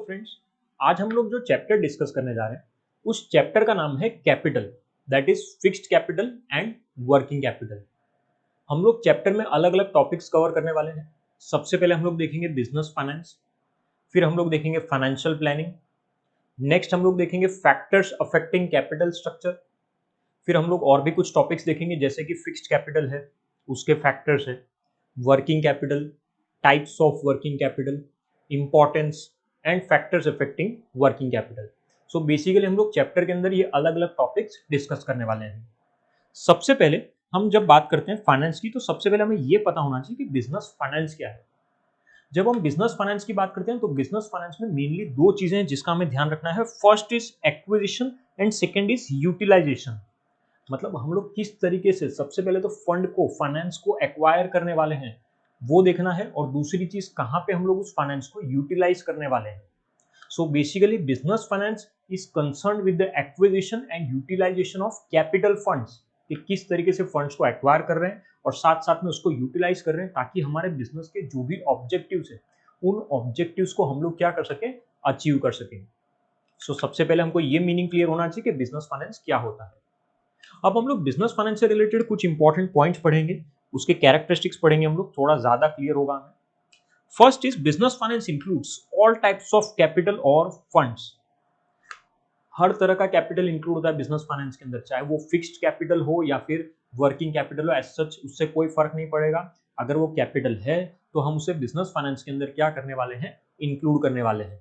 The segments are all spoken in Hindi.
फ्रेंड्स, आज हम लोग जो चैप्टर डिस्कस करने जा रहे हैं उस चैप्टर का नाम है capital, that is fixed capital and working capital. हम लोग चैप्टर में अलग अलग टॉपिक्स कवर करने वाले हैं। सबसे पहले हम लोग देखेंगे बिजनेस फाइनेंस, फिर हम लोग देखेंगे फाइनेंशियल प्लानिंग, नेक्स्ट हम लोग देखेंगे फैक्टर्स अफेक्टिंग कैपिटल स्ट्रक्चर, फिर हम लोग और भी कुछ टॉपिक्स देखेंगे जैसे कि फिक्स्ड कैपिटल है, उसके फैक्टर्स है, working capital, types of working capital, importance and factors affecting working capital. So basically हम लोग चैप्टर के अंदर ये अलग अलग टॉपिक्स डिस्कस करने वाले हैं। सबसे पहले हम जब बात करते हैं फाइनेंस की तो सबसे पहले हमें ये पता होना चाहिए कि बिजनेस फाइनेंस क्या है। जब हम बिजनेस फाइनेंस की बात करते हैं तो बिजनेस फाइनेंस में मेनली दो चीजें हैं जिसका हमें ध्यान रखना है। First is acquisition and second is utilisation. मतलब हम लोग किस तरीके से सबसे पहले तो फंड को, फाइनेंस को एक्वायर करने वाले हैं वो देखना है, और दूसरी चीज कहां पे हम लोग उस फाइनेंस को यूटिलाइज करने वाले हैं। So basically business finance is concern with the acquisition and utilisation of capital funds, कि किस तरीके से फंड्स को एक्वायर कर रहे हैं और साथ साथ में उसको यूटिलाइज कर रहे हैं ताकि हमारे बिजनेस के जो भी ऑब्जेक्टिव्स है उन ऑब्जेक्टिव्स को हम लोग क्या कर सकें, अचीव कर सकें। सो सबसे पहले हमको ये मीनिंग क्लियर होना चाहिए कि बिजनेस फाइनेंस क्या होता है। अब हम लोग बिजनेस फाइनेंस से रिलेटेड कुछ इंपॉर्टेंट पॉइंट्स पढ़ेंगे, उसके कैरेक्टरिस्टिक्स पढ़ेंगे, हम लोग थोड़ा ज्यादा क्लियर होगा हमें। First is business finance includes all types of capital और फंड्स। हर तरह का कैपिटल इंक्लूड होता है बिजनेस फाइनेंस के अंदर, चाहे वो फिक्स्ड कैपिटल हो या फिर वर्किंग कैपिटल हो, एज सच उससे कोई फर्क नहीं पड़ेगा। अगर वो कैपिटल है तो हम उसे बिजनेस फाइनेंस के अंदर क्या करने वाले हैं, इंक्लूड करने वाले हैं।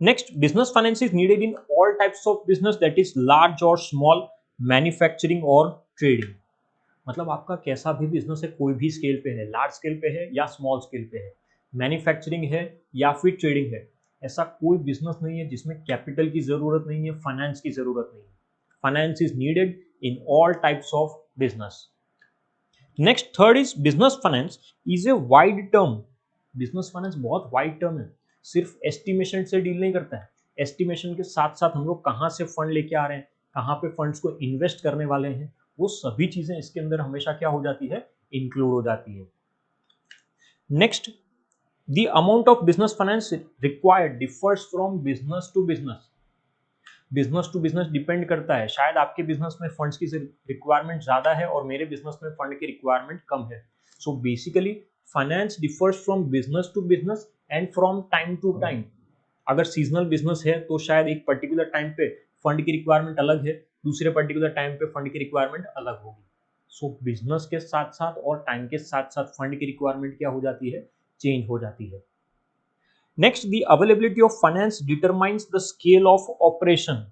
Next, business finance is needed in all types of business, that is large और स्मॉल, मैन्युफैक्चरिंग और ट्रेडिंग। मतलब आपका कैसा भी बिजनेस है, कोई भी स्केल पे है, लार्ज स्केल पे है या स्मॉल स्केल पे है, मैन्युफैक्चरिंग है या फिर ट्रेडिंग है, ऐसा कोई बिजनेस नहीं है जिसमें कैपिटल की जरूरत नहीं है, फाइनेंस की जरूरत नहीं है। Finance is needed in all types of business. Next, third is business finance is a wide term. Business finance बहुत वाइड टर्म है, सिर्फ एस्टिमेशन से डील नहीं करता है। एस्टिमेशन के साथ साथ हम लोग कहाँ से फंड लेके आ रहे हैं, कहाँ पे फंड्स को इन्वेस्ट करने वाले हैं, वो सभी चीजें इसके अंदर हमेशा क्या हो जाती है, इंक्लूड हो जाती है। Next, the amount of business finance required differs from business to business. Business to business depend करता है, शायद आपके बिजनेस में फंड्स की रिक्वायरमेंट ज्यादा है और मेरे बिजनेस में फंड की रिक्वायरमेंट कम है। So basically finance differs from business to business and from time to time. अगर सीजनल बिजनेस है तो शायद एक पर्टिकुलर टाइम पे फंड की रिक्वायरमेंट अलग है, दूसरे पर्टिकुलर टाइम पे फंड की रिक्वायरमेंट अलग होगी। सो बिजनेस के साथ साथ और टाइम के साथ साथ फंड की रिक्वायरमेंट क्या हो जाती है, चेंज हो जाती है। Next, the availability of finance determines the scale of operation.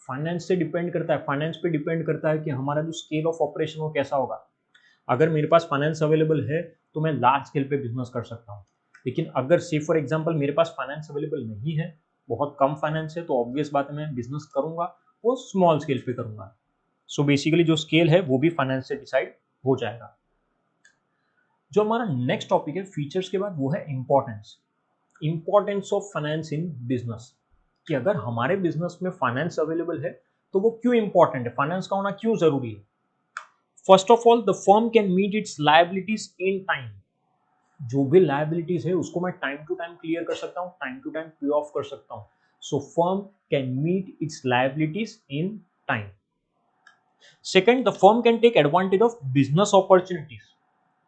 Finance से डिपेंड करता है, फाइनेंस पे डिपेंड करता है कि हमारा जो स्केल ऑफ ऑपरेशन हो कैसा होगा। अगर मेरे पास फाइनेंस अवेलेबल है तो मैं लार्ज स्केल पे बिजनेस कर सकता हूँ, लेकिन अगर से फॉर एग्जांपल मेरे पास फाइनेंस अवेलेबल नहीं है, बहुत कम फाइनेंस है, तो ऑब्वियस बात है मैं बिजनेस करूंगा वो स्मॉल स्केल पे करूंगा। सो बेसिकली जो स्केल है वो भी फाइनेंस से डिसाइड हो जाएगा। जो हमारा नेक्स्ट टॉपिक है फीचर्स के बाद, वो है importance. Importance of finance in business, कि अगर हमारे बिजनेस में फाइनेंस अवेलेबल है तो वो क्यों इंपॉर्टेंट है, फाइनेंस का होना क्यों जरूरी है। First of all, the firm can meet its liabilities in time. जो भी लायबिलिटीज है उसको मैं टाइम टू टाइम क्लियर कर सकता हूँ, time to time pay off कर सकता हूँ। So firm can meet its liabilities in time. Second, the firm can take advantage of business opportunities.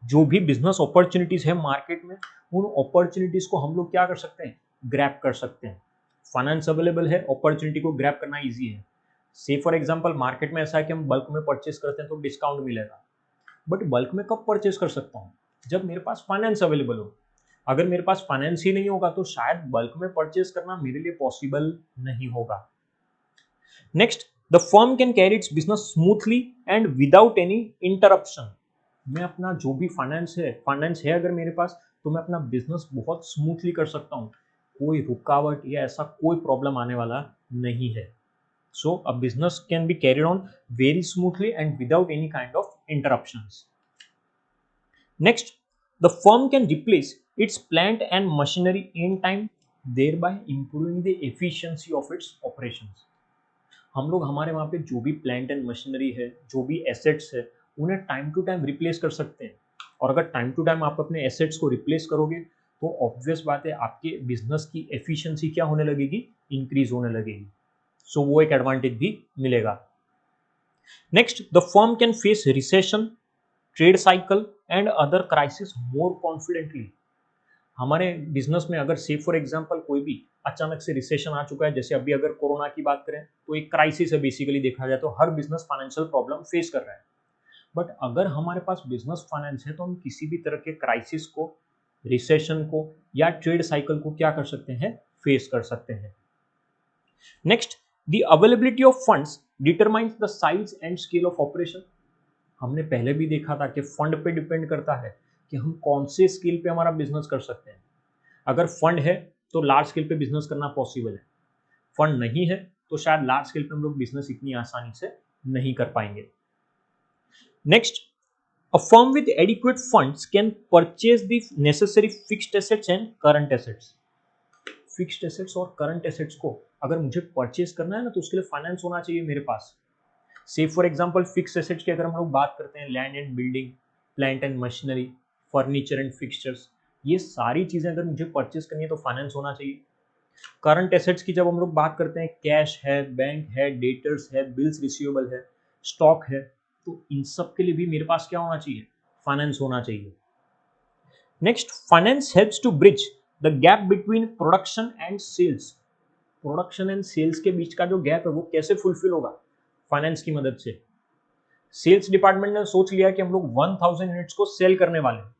जो भी बिजनेस अपॉर्चुनिटीज है मार्केट में, उन अपॉर्चुनिटीज को हम लोग क्या कर सकते हैं, ग्रैब कर सकते हैं। फाइनेंस अवेलेबल है, अपॉर्चुनिटी को ग्रैब करना इजी है। से फॉर एग्जांपल मार्केट में ऐसा है कि हम बल्क में परचेस करते हैं तो डिस्काउंट मिलेगा, बट बल्क में कब परचेस कर सकता हूँ, जब मेरे पास फाइनेंस अवेलेबल हो। अगर मेरे पास फाइनेंस ही नहीं होगा तो शायद बल्क में परचेस करना मेरे लिए पॉसिबल नहीं होगा। Next, the firm can carry it's business smoothly and without any interruption. मैं अपना जो भी फाइनेंस है अगर मेरे पास, तो मैं अपना बिजनेस बहुत स्मूथली कर सकता हूँ, कोई रुकावट या ऐसा कोई प्रॉब्लम आने वाला नहीं है। So a business can be carried on very smoothly and without any kind of interruptions. Next, the firm can replace its plant and machinery in time, thereby improving the efficiency of its operations। हम लोग हमारे वहाँ पे जो भी प्लांट एंड मशीनरी है, जो भी एसेट्स है, उन्हें टाइम टू टाइम रिप्लेस कर सकते हैं। और अगर टाइम टू टाइम आप अपने एसेट्स को रिप्लेस करोगे तो ऑब्वियस बात है आपके बिजनेस की एफिशिएंसी क्या होने लगेगी, इंक्रीज होने लगेगी। सो वो एक एडवांटेज भी मिलेगा। Next, the firm can face recession, trade cycle and other crisis more confidently. हमारे बिजनेस में अगर से फॉर एग्जांपल कोई भी अचानक से रिसेशन आ चुका है, जैसे अभी अगर कोरोना की बात करें तो एक क्राइसिस है, बेसिकली देखा जाए तो हर बिजनेस फाइनेंशियल प्रॉब्लम फेस कर रहा है। बट अगर हमारे पास बिजनेस फाइनेंस है तो हम किसी भी तरह के क्राइसिस को, रिसेशन को या ट्रेड साइकिल को क्या कर सकते हैं, फेस कर सकते हैं। Next, the availability of funds determines the size and scale of operation. हमने पहले भी देखा था कि फंड पे डिपेंड करता है कि हम कौन से स्केल पे हमारा बिजनेस कर सकते हैं। अगर फंड है तो लार्ज स्केल पे बिजनेस करना पॉसिबल है, फंड नहीं है तो शायद लार्ज स्केल पे हम लोग बिजनेस इतनी आसानी से नहीं कर पाएंगे। Next, a firm with adequate funds can purchase the necessary fixed assets and current assets. Fixed assets और करंट एसेट्स को अगर मुझे परचेज करना है ना तो उसके लिए फाइनेंस होना चाहिए मेरे पास। से फॉर एग्जांपल फिक्स्ड एसेट्स की अगर हम लोग बात करते हैं, land and building, plant and machinery, furniture and fixtures, ये सारी चीजें अगर मुझे परचेज करनी है तो फाइनेंस होना चाहिए। करंट एसेट्स की जब हम लोग बात करते हैं, कैश है, बैंक है, डेटर्स है, बिल्स रिसीवेबल है, स्टॉक है, तो इन सब के लिए भी मेरे पास क्या होना चाहिए, फाइनेंस होना चाहिए। Next, finance helps to bridge the gap between production and sales. Production and sales के बीच का जो गैप है वो कैसे फुलफिल होगा, फाइनेंस की मदद से। सेल्स डिपार्टमेंट ने सोच लिया कि हम लोग 1000 यूनिट्स को सेल करने वाले हैं,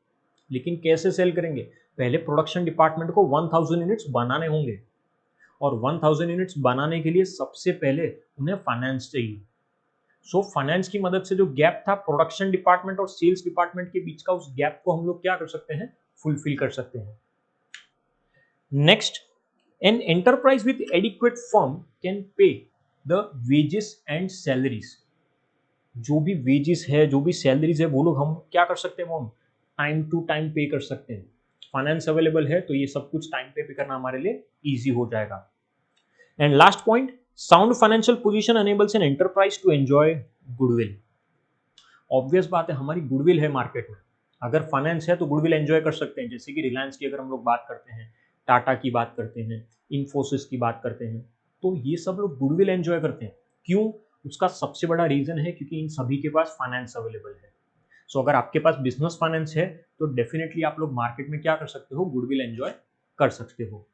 लेकिन कैसे सेल करेंगे, पहले प्रोडक्शन डिपार्टमेंट को 1000 यूनिट्स बनाने होंगे, और 1000 यूनिट्स बनाने के लिए सबसे पहले उन्हें फाइनेंस चाहिए। सो फाइनेंस की मदद से जो गैप था प्रोडक्शन डिपार्टमेंट और सेल्स डिपार्टमेंट के बीच का, उस गैप को हम लोग क्या कर सकते हैं, फुलफिल कर सकते हैं। Next, an enterprise with adequate firm can pay the wages and salaries. जो भी वेजेस है, जो भी सैलरीज है, वो लोग हम क्या कर सकते हैं, वो हम टाइम टू टाइम पे कर सकते हैं। फाइनेंस अवेलेबल है तो ये सब कुछ टाइम पे करना हमारे लिए इजी हो जाएगा। And last point, sound financial position enables an enterprise to enjoy goodwill. Obvious बात है हमारी गुडविल है मार्केट में, अगर फाइनेंस है तो गुडविल एंजॉय कर सकते हैं। जैसे कि रिलायंस की अगर हम लोग बात करते हैं, टाटा की बात करते हैं, इन्फोसिस की बात करते हैं, तो ये सब लोग गुडविल एंजॉय करते हैं। क्यों, उसका सबसे बड़ा रीजन है क्योंकि इन सभी के पास फाइनेंस अवेलेबल है। सो अगर आपके पास बिजनेस फाइनेंस है तो डेफिनेटली आप लोग मार्केट में क्या कर सकते हो, गुडविल एंजॉय कर सकते हो।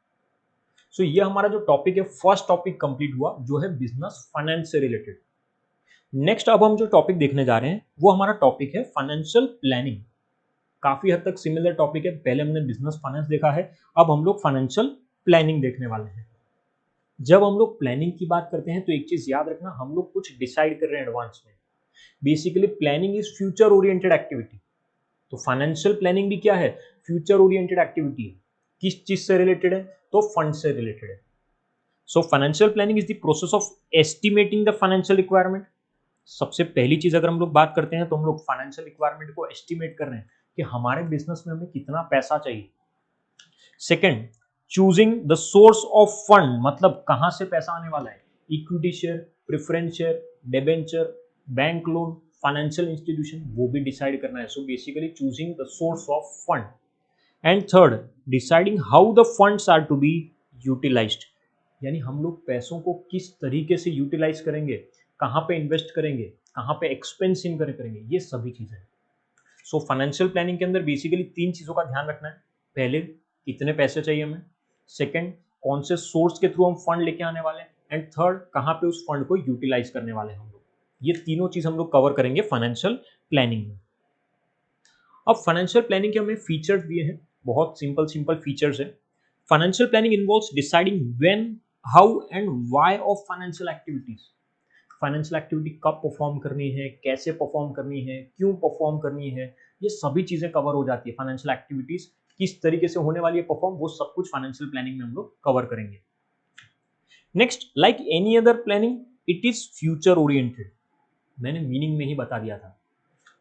सो ये हमारा जो टॉपिक है, फर्स्ट टॉपिक कंप्लीट हुआ जो है बिजनेस फाइनेंस से रिलेटेड। नेक्स्ट अब हम जो टॉपिक देखने जा रहे हैं वो हमारा टॉपिक है फाइनेंशियल प्लानिंग। काफी हद तक सिमिलर टॉपिक है, पहले हमने बिजनेस फाइनेंस देखा है, अब हम लोग फाइनेंशियल प्लानिंग देखने वाले हैं। जब हम लोग प्लानिंग की बात करते हैं तो एक चीज याद रखना, हम लोग कुछ डिसाइड कर रहे हैं एडवांस में। Basically planning is future oriented activity, तो फाइनेंशियल प्लानिंग भी क्या है, फ्यूचर ओरिएंटेड एक्टिविटी है। किस चीज से रिलेटेड है, तो फंड से रिलेटेड है। So financial planning is the process of estimating the financial requirement. सबसे पहली चीज अगर हम लोग बात करते हैं तो हम लोग फाइनेंशियल रिक्वायरमेंट को एस्टिमेट कर रहे हैं कि हमारे बिजनेस में हमें कितना पैसा चाहिए। Second, choosing the source of fund, मतलब कहां से पैसा आने वाला है, equity share, preference share, debenture, bank loan, financial institution, वो भी डिसाइड करना है। So basically choosing the source of fund. And third, deciding how the funds are to be utilised, यानी हम लोग पैसों को किस तरीके से यूटिलाइज करेंगे, कहाँ पे इन्वेस्ट करेंगे, कहाँ पे एक्सपेंस इन करेंगे, ये सभी चीजें। सो फाइनेंशियल प्लानिंग के अंदर बेसिकली 3 चीजों का ध्यान रखना है। पहले, कितने पैसे चाहिए हमें। सेकंड, कौन से सोर्स के थ्रू हम फंड लेके आने वाले हैं। एंड थर्ड, कहाँ पे उस फंड को यूटिलाइज करने वाले हैं हम लोग। ये तीनों चीज हम लोग कवर करेंगे फाइनेंशियल प्लानिंग में। अब फाइनेंशियल प्लानिंग के हमें फीचर्स दिए हैं, बहुत सिंपल सिंपल फीचर्स है। Financial planning involves deciding when, how and why of financial activities. Financial activity कब परफॉर्म करनी है, कैसे परफॉर्म करनी है, क्यों परफॉर्म करनी है, ये सभी चीजें कवर हो जाती है। फाइनेंशियल एक्टिविटीज किस तरीके से होने वाली है परफॉर्म, वो सब कुछ फाइनेंशियल प्लानिंग में हम लोग कवर करेंगे। Next, like any other planning, it is future oriented. मैंने मीनिंग में ही बता दिया था,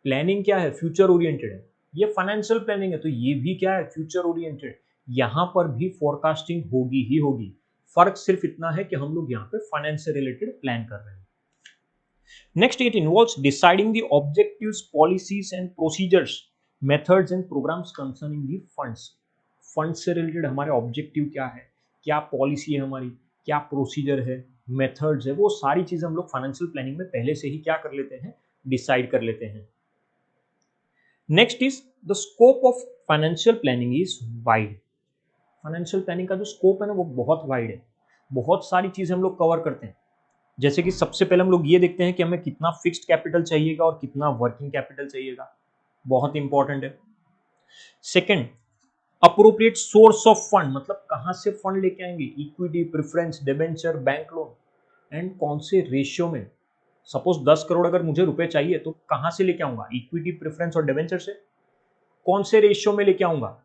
प्लानिंग क्या है, फ्यूचर ओरिएंटेड है। ये फाइनेंशियल प्लानिंग है तो ये भी क्या है, फ्यूचर ओरिएंटेड। यहां पर भी फोरकास्टिंग होगी ही होगी। फर्क सिर्फ इतना है कि हम लोग यहाँ पे फाइनेंस से रिलेटेड प्लान कर रहे हैं। Next, it involves deciding the objectives, policies and procedures, methods and programs concerning the funds. Fund से रिलेटेड हमारे ऑब्जेक्टिव क्या है, क्या पॉलिसी है हमारी, क्या प्रोसीजर है, मेथड्स है, वो सारी चीजें हम लोग फाइनेंशियल प्लानिंग में पहले से ही क्या कर लेते हैं, डिसाइड कर लेते हैं। Next is the scope of financial planning is wide. Financial planning का जो स्कोप है ना वो बहुत वाइड है, बहुत सारी चीजें हम लोग कवर करते हैं। जैसे कि सबसे पहले हम लोग ये देखते हैं कि हमें कितना फिक्स्ड कैपिटल चाहिएगा और कितना वर्किंग कैपिटल चाहिएगा, बहुत इंपॉर्टेंट है। Second, appropriate source of fund, मतलब कहां से फंड लेके आएंगे, equity, preference, debenture, bank loan, and कौन से रेशियो में। सपोज 10 करोड़ अगर मुझे रुपए चाहिए तो कहां से लेके आऊंगा, इक्विटी, प्रेफरेंस और डिबेंचर से। कौन से रेशियो में लेके आऊंगा,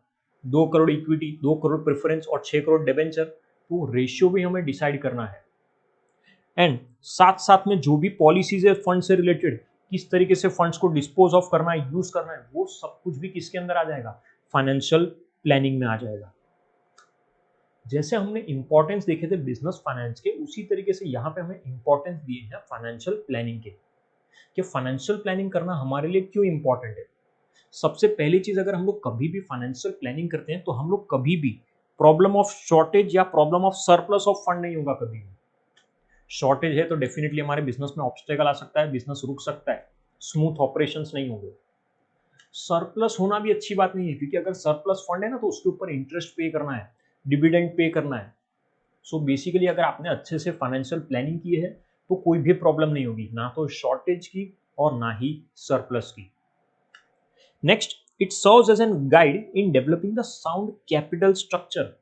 2 करोड़ इक्विटी, 2 करोड़ प्रेफरेंस और 6 करोड़ डिबेंचर, तो रेशियो भी हमें डिसाइड करना है। एंड साथ साथ में जो भी पॉलिसीज है फंड से रिलेटेड, किस तरीके से फंड्स को डिस्पोज ऑफ करना है, यूज करना है, वो सब कुछ भी किसके अंदर आ जाएगा, फाइनेंशियल प्लानिंग में आ जाएगा। जैसे हमने इंपॉर्टेंस देखे थे बिजनेस फाइनेंस के, उसी तरीके से यहाँ पे हमें इंपॉर्टेंस दिए हैं फाइनेंशियल प्लानिंग के, कि फाइनेंशियल प्लानिंग करना हमारे लिए क्यों इंपॉर्टेंट है। सबसे पहली चीज, अगर हम लोग कभी भी फाइनेंशियल प्लानिंग करते हैं तो हम लोग कभी भी प्रॉब्लम ऑफ शॉर्टेज या problem of surplus of fund नहीं होगा। कभी भी शॉर्टेज है तो डेफिनेटली हमारे बिजनेस में ऑब्स्टेकल आ सकता है, बिजनेस रुक सकता है, स्मूथ ऑपरेशंस नहीं होंगे। सरप्लस होना भी अच्छी बात नहीं है, क्योंकि अगर सरप्लस फंड है ना तो उसके ऊपर इंटरेस्ट पे करना है, डिविडेंड पे करना है। सो बेसिकली अगर आपने अच्छे से फाइनेंशियल प्लानिंग की है तो कोई भी प्रॉब्लम नहीं होगी, ना तो शॉर्टेज की और ना ही सरप्लस की। Next, it serves as an guide in developing the sound capital structure.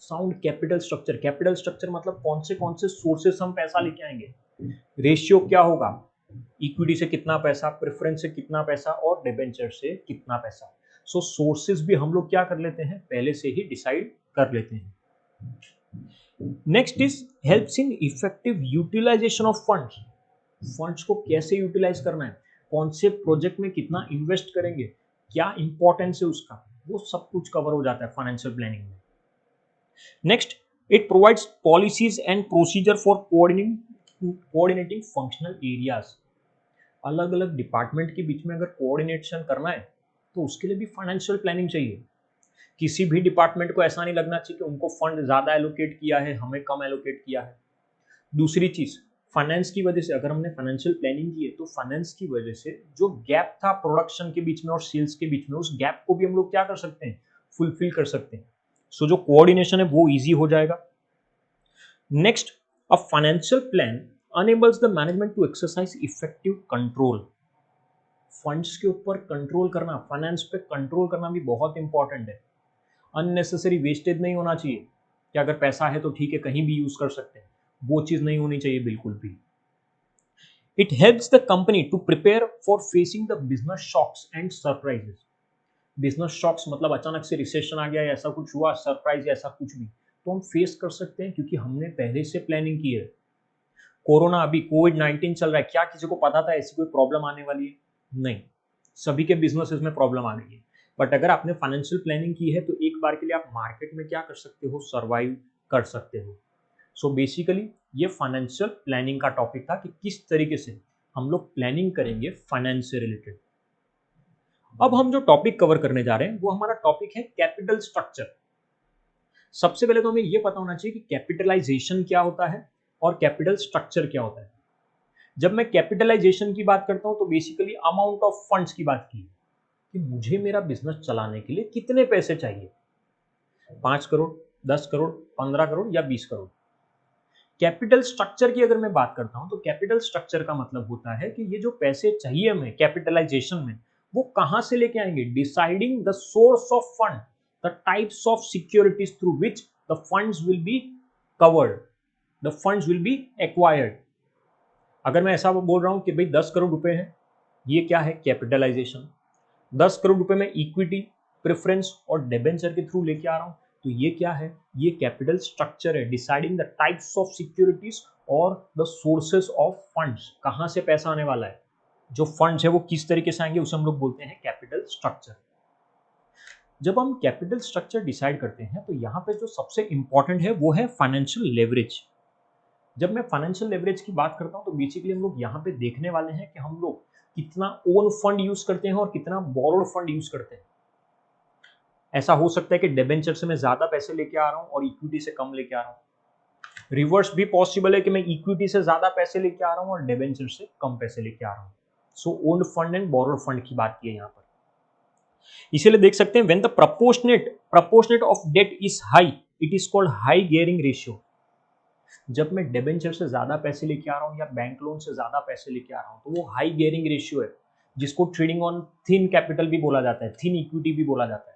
Sound capital structure, capital structure मतलब कौन से सोर्सेस हम पैसा लेके आएंगे, रेशियो क्या होगा, इक्विटी से कितना पैसा, प्रेफरेंस से कितना पैसा और डिबेंचर से कितना पैसा। सो सोर्सेस भी हम लोग क्या कर लेते हैं, पहले से ही डिसाइड कर लेते हैं। Next is helps in effective utilisation of funds. Funds को कैसे यूटिलाइज करना है, कौन से प्रोजेक्ट में कितना इन्वेस्ट करेंगे, क्या इंपॉर्टेंस है उसका, वो सब कुछ कवर हो जाता है फाइनेंशियल प्लानिंग में। Next, it provides policies and procedure for coordinating functional areas. अलग अलग डिपार्टमेंट के बीच में अगर कोऑर्डिनेशन करना है तो उसके लिए भी फाइनेंशियल प्लानिंग चाहिए। किसी भी डिपार्टमेंट को ऐसा नहीं लगना चाहिए कि उनको फंड ज्यादा एलोकेट किया है, हमें कम एलोकेट किया है। दूसरी चीज, फाइनेंस की वजह से, अगर हमने फाइनेंशियल प्लानिंग की है तो फाइनेंस की वजह से जो गैप था प्रोडक्शन के बीच में और सेल्स के बीच में, उस गैप को भी हम लोग क्या कर सकते हैं, फुलफिल कर सकते हैं। सो जो कोऑर्डिनेशन है वो इजी हो जाएगा। Next, a financial plan enables the management to exercise effective control। Funds के ऊपर कंट्रोल करना, फाइनेंस पे कंट्रोल करना भी बहुत इंपॉर्टेंट है। अननेसेसरी वेस्टेज नहीं होना चाहिए कि अगर पैसा है तो ठीक है कहीं भी यूज कर सकते हैं, वो चीज नहीं होनी चाहिए बिल्कुल भी। It helps the company to prepare for facing the business shocks and surprises. Business shocks मतलब अचानक से रिसेशन आ गया या ऐसा कुछ हुआ, सरप्राइज या ऐसा कुछ भी, तो हम फेस कर सकते हैं क्योंकि हमने पहले से प्लानिंग की है। कोरोना, अभी कोविड-19 चल रहा है, क्या किसी को पता था ऐसी कोई प्रॉब्लम आने वाली है? नहीं, सभी के बिजनेसेस में प्रॉब्लम आ गई है। बट अगर आपने फाइनेंशियल प्लानिंग की है तो एक बार के लिए आप मार्केट में क्या कर सकते हो, सर्वाइव कर सकते हो। सो बेसिकली ये फाइनेंशियल प्लानिंग का टॉपिक था कि किस तरीके से हम लोग प्लानिंग करेंगे फाइनेंस से रिलेटेड। अब हम जो टॉपिक कवर करने जा रहे हैं वो हमारा टॉपिक है कैपिटल स्ट्रक्चर। सबसे पहले तो हमें ये पता होना चाहिए कि कैपिटलाइजेशन क्या होता है और कैपिटल स्ट्रक्चर क्या होता है। जब मैं कैपिटलाइजेशन की बात करता हूं तो बेसिकली अमाउंट ऑफ फंड्स की बात की, कि मुझे मेरा बिजनेस चलाने के लिए कितने पैसे चाहिए, 5 करोड़, 10 करोड़, 15 करोड़ या 20 करोड़। कैपिटल स्ट्रक्चर की अगर मैं बात करता हूं तो कैपिटल स्ट्रक्चर का मतलब होता है कि ये जो पैसे चाहिए हमें कैपिटलाइजेशन में, वो कहां से लेके आएंगे, deciding the source of fund, the types of securities through which the funds will be covered, the funds will be acquired. अगर मैं ऐसा बोल रहा हूं कि भाई 10 करोड़ रुपए हैं, ये क्या है, कैपिटलाइजेशन। 10 करोड़ रुपए में इक्विटी, प्रेफरेंस और डिबेंचर के थ्रू लेके आ रहा हूं, तो ये क्या है, ये कैपिटल स्ट्रक्चर है, deciding the types of securities और द सोर्सेस ऑफ फंड्स, कहां से पैसा आने वाला है, जो फंड्स है वो किस तरीके से आएंगे, उसे हम लोग बोलते हैं कैपिटल स्ट्रक्चर। जब हम कैपिटल स्ट्रक्चर डिसाइड करते हैं तो यहाँ पे जो सबसे इंपॉर्टेंट है वो है फाइनेंशियल लेवरेज। जब मैं फाइनेंशियल लेवरेज की बात करता हूं तो बेसिकली हम लोग यहाँ पे देखने वाले हैं कि हम लोग कितना ओन फंड यूज करते हैं और कितना बोरोड फंड यूज करते हैं। ऐसा हो सकता है कि डिबेंचर से मैं ज्यादा पैसे लेके आ रहा हूं और इक्विटी से कम लेके आ रहा हूं। रिवर्स भी पॉसिबल है कि मैं इक्विटी से ज्यादा पैसे लेके आ रहा हूं और डिबेंचर से कम पैसे लेके आ रहा हूं। So owned fund and borrowed fund की बात की है यहां पर। इसीलिए देख सकते हैं when the proportionate of debt is high it is called high gearing ratio. जब मैं डिबेंचर से ज्यादा पैसे लेके आ रहा हूं या बैंक लोन से ज्यादा पैसे लेके आ रहा हूं तो वो हाई गियरिंग रेशियो है, जिसको ट्रेडिंग ऑन थिन कैपिटल भी बोला जाता है, थिन इक्विटी भी बोला जाता है।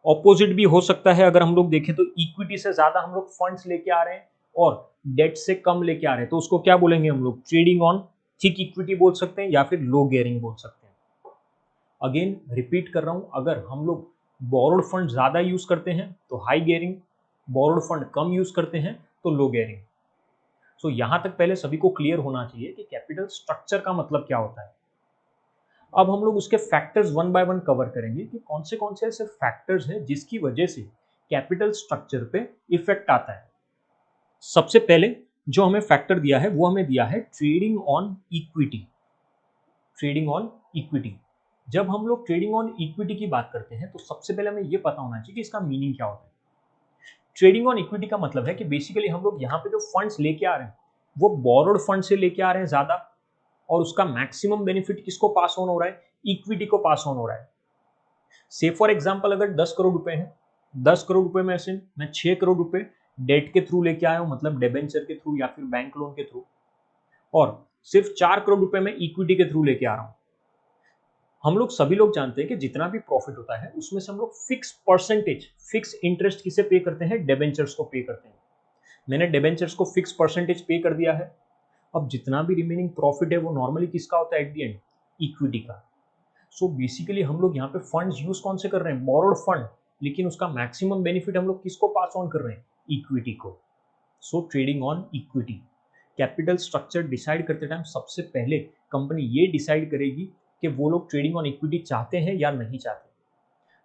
ऑपोजिट भी हो सकता है, अगर हम लोग देखें तो इक्विटी से ज्यादा हम लोग फंड्स लेके आ रहे हैं और डेट से कम लेके आ रहे हैं, तो उसको क्या बोलेंगे हम लोग? ट्रेडिंग ऑन थिक इक्विटी बोल सकते हैं या फिर लो गियरिंग बोल सकते हैं। अगेन रिपीट कर रहा हूं, अगर हम लोग बोरोड फंड ज्यादा यूज करते हैं तो हाई गियरिंग, बोरोड फंड कम यूज करते हैं तो लो गियरिंग। सो यहां तक पहले सभी को क्लियर होना चाहिए कि कैपिटल स्ट्रक्चर का मतलब क्या होता है। अब हम लोग उसके factors one by one cover करेंगे कि कौन से ऐसे फैक्टर्स हैं जिसकी वजह से कैपिटल स्ट्रक्चर पे इफेक्ट आता है। सबसे पहले जो हमें फैक्टर दिया है वो हमें दिया है trading on equity. Trading on equity, जब हम लोग ट्रेडिंग ऑन इक्विटी की बात करते हैं तो सबसे पहले हमें ये पता होना चाहिए कि इसका मीनिंग क्या होता है। ट्रेडिंग ऑन इक्विटी का मतलब है कि बेसिकली हम लोग यहाँ पे जो फंड्स लेके आ रहे हैं वो बोरोड फंड से लेके आ रहे हैं ज्यादा, और उसका मैक्सिमम बेनिफिट किसको पास ऑन हो रहा है? इक्विटी को पास ऑन हो रहा है। से फॉर एग्जांपल अगर 10 करोड़ रुपए हैं, 10 करोड़ रुपए में से मैं 6 करोड़ रुपए डेट के थ्रू लेके आया हूं, मतलब डिबेंचर के थ्रू या फिर बैंक लोन के थ्रू, और सिर्फ 4 करोड़ रुपए में इक्विटी के थ्रू लेके आ रहा हूं। हम लोग सभी लोग जानते हैं कि जितना भी प्रॉफिट होता है उसमें से हम लोग फिक्स परसेंटेज, फिक्स इंटरेस्ट किसे पे करते हैं? डिबेंचर्स को पे करते हैं। मैंने डिबेंचर्स को फिक्स परसेंटेज पे कर दिया है। अब जितना भी रिमेनिंग प्रॉफिट है वो नॉर्मली किसका होता है एट द एंड? इक्विटी का। सो बेसिकली हम लोग यहाँ पे फंड्स यूज कौन से कर रहे हैं? बोरोड फंड, लेकिन उसका मैक्सिमम बेनिफिट हम लोग किसको पास ऑन कर रहे हैं? इक्विटी को। सो trading on equity. Capital structure decide करते टाइम सबसे पहले कंपनी ये डिसाइड करेगी कि वो लोग ट्रेडिंग ऑन इक्विटी चाहते हैं या नहीं चाहते।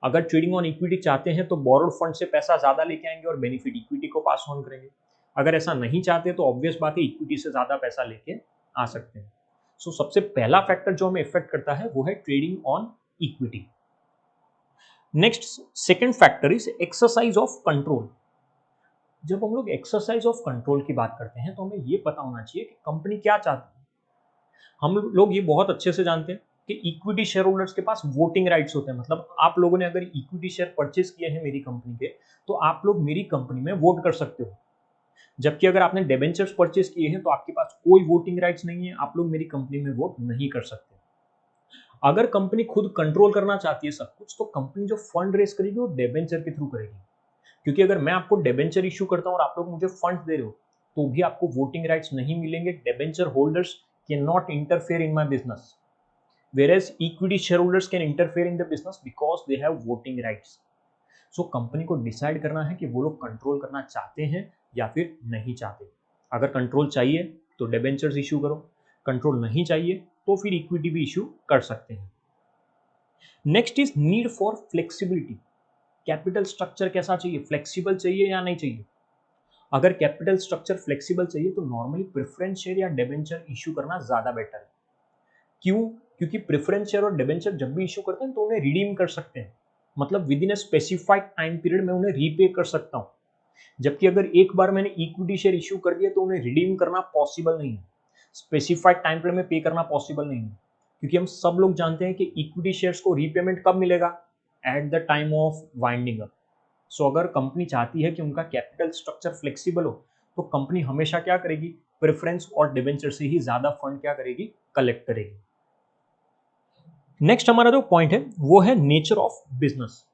अगर ट्रेडिंग ऑन इक्विटी चाहते हैं तो बोरोड फंड से पैसा ज्यादा लेके आएंगे और बेनिफिट इक्विटी को पास ऑन करेंगे। अगर ऐसा नहीं चाहते तो ऑब्वियस बात है इक्विटी से ज्यादा पैसा लेके आ सकते हैं। सो सबसे पहला फैक्टर जो हमें इफेक्ट करता है वो है trading on equity. Next second factor is exercise of control. जब हम लोग एक्सरसाइज ऑफ कंट्रोल की बात करते हैं तो हमें ये पता होना चाहिए कि कंपनी क्या चाहती है। हम लोग ये बहुत अच्छे से जानते हैं कि इक्विटी शेयर होल्डर्स के पास वोटिंग राइट्स होते हैं, मतलब आप लोगों ने अगर इक्विटी शेयर परचेज किए हैं मेरी कंपनी के तो आप लोग मेरी कंपनी में वोट कर सकते हो। जबकि अगर आपने डिबेंचर्स परचेज किए हैं तो आपके पास कोई वोटिंग राइट्स नहीं है, आप लोग मेरी कंपनी में वोट नहीं कर सकते। अगर कंपनी खुद कंट्रोल करना चाहती है सब कुछ तो कंपनी जो फंड रेस करेगी वो डिबेंचर के थ्रू करेगी। क्योंकि अगर मैं आपको डिबेंचर इशू करता हूं और आप लोग मुझे फंड दे रहे हो तो भी आपको वोटिंग राइट्स नहीं मिलेंगे। Debenture holders can not interfere in my business, whereas equity shareholders can interfere in the business because they have voting rights. So company को डिसाइड करना है कि वो लोग कंट्रोल करना चाहते हैं या फिर नहीं चाहते। अगर कंट्रोल चाहिए तो डिबेंचर्स इशू करो, कंट्रोल नहीं चाहिए तो फिर इक्विटी भी इशू कर सकते हैं। Next is need for flexibility. Capital structure कैसा चाहिए? फ्लेक्सिबल चाहिए या नहीं चाहिए? अगर कैपिटल स्ट्रक्चर फ्लेक्सिबल चाहिए तो नॉर्मली प्रेफरेंस शेयर या डिबेंचर इशू करना ज्यादा बेटर है। क्यों? क्योंकि प्रेफरेंस शेयर और डिबेंचर जब भी इशू करते हैं तो उन्हें रिडीम कर सकते हैं, मतलब with in a specified time period में उन्हें रीपे कर सकता हूं। जबकि अगर एक बार मैंने इक्विटी शेयर इशू कर दिया तो उन्हें रिडीम करना पॉसिबल नहीं है, स्पेसिफाइड टाइम पीरियड में पे करना पॉसिबल नहीं है। क्योंकि हम सब लोग जानते हैं कि इक्विटी शेयर्स को रीपेमेंट कब मिलेगा? At the time of winding up. So अगर कंपनी चाहती है कि उनका कैपिटल स्ट्रक्चर फ्लेक्सिबल हो तो कंपनी हमेशा क्या करेगी? प्रेफरेंस और डिबेंचर से ही ज्यादा फंड क्या करेगी? कलेक्ट करेगी। नेक्स्ट हमारा जो पॉइंट है वो है नेचर ऑफ बिजनेस।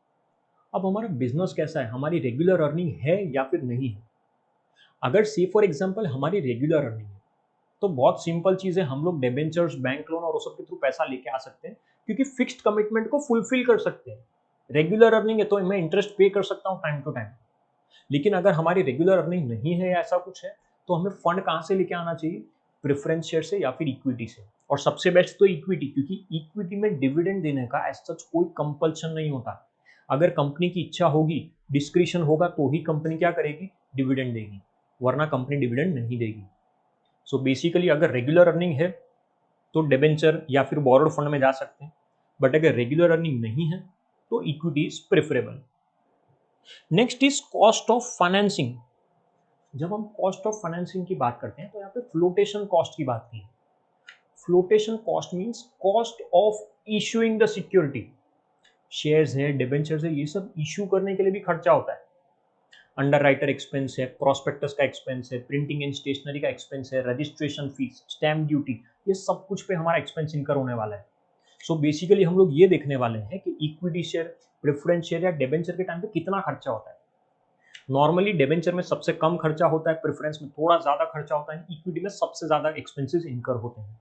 अब हमारा बिजनेस कैसा है? हमारी रेगुलर अर्निंग है या फिर नहीं है? अगर सी फॉर एग्जांपल हमारी रेगुलर अर्निंग है तो बहुत सिंपल चीज है, हम लोग डिबेंचर्स, बैंक लोन और उस सब के थ्रू पैसा लेके आ सकते हैं क्योंकि फिक्स्ड कमिटमेंट को फुलफिल कर सकते हैं। रेगुलर अर्निंग है तो मैं इंटरेस्ट पे कर सकता हूँ टाइम टू टाइम। लेकिन अगर हमारी रेगुलर अर्निंग नहीं है या ऐसा कुछ है तो हमें फंड कहाँ से लेके आना चाहिए? प्रेफरेंस शेयर से या फिर इक्विटी से। और सबसे बेस्ट तो इक्विटी, क्योंकि इक्विटी में डिविडेंड देने का एज सच कोई कंपल्शन नहीं होता। अगर कंपनी की इच्छा होगी, डिस्क्रिशन होगा तो ही कंपनी क्या करेगी? डिविडेंड देगी, वरना कंपनी डिविडेंड नहीं देगी। सो बेसिकली अगर रेगुलर अर्निंग है तो डिबेंचर या फिर बोरोड फंड में जा सकते हैं, बट अगर रेगुलर अर्निंग नहीं है तो equity is preferable. Next is cost of financing. जब हम कॉस्ट ऑफ फाइनेंसिंग की बात करते हैं तो यहाँ पे फ्लोटेशन कॉस्ट की बात की है। Flotation cost means cost of issuing the security. Shares है, डिबेंचर्स है, ये सब इशू करने के लिए भी खर्चा होता है। अंडर राइटर एक्सपेंस है, प्रोस्पेक्टस का एक्सपेंस है, प्रिंटिंग एंड स्टेशनरी का एक्सपेंस है, रजिस्ट्रेशन फीस, स्टैम्प ड्यूटी, ये सब कुछ पे हमारा एक्सपेंस इनकर होने वाला है। सो बेसिकली हम लोग ये देखने वाले हैं कि इक्विटी शेयर, प्रेफरेंस शेयर या डिबेंचर के टाइम पे कितना खर्चा होता है। नॉर्मली डिबेंचर में सबसे कम खर्चा होता है, प्रेफरेंस में थोड़ा ज्यादा खर्चा होता है, इक्विटी में सबसे ज्यादा एक्सपेंसेस इनकर होते हैं।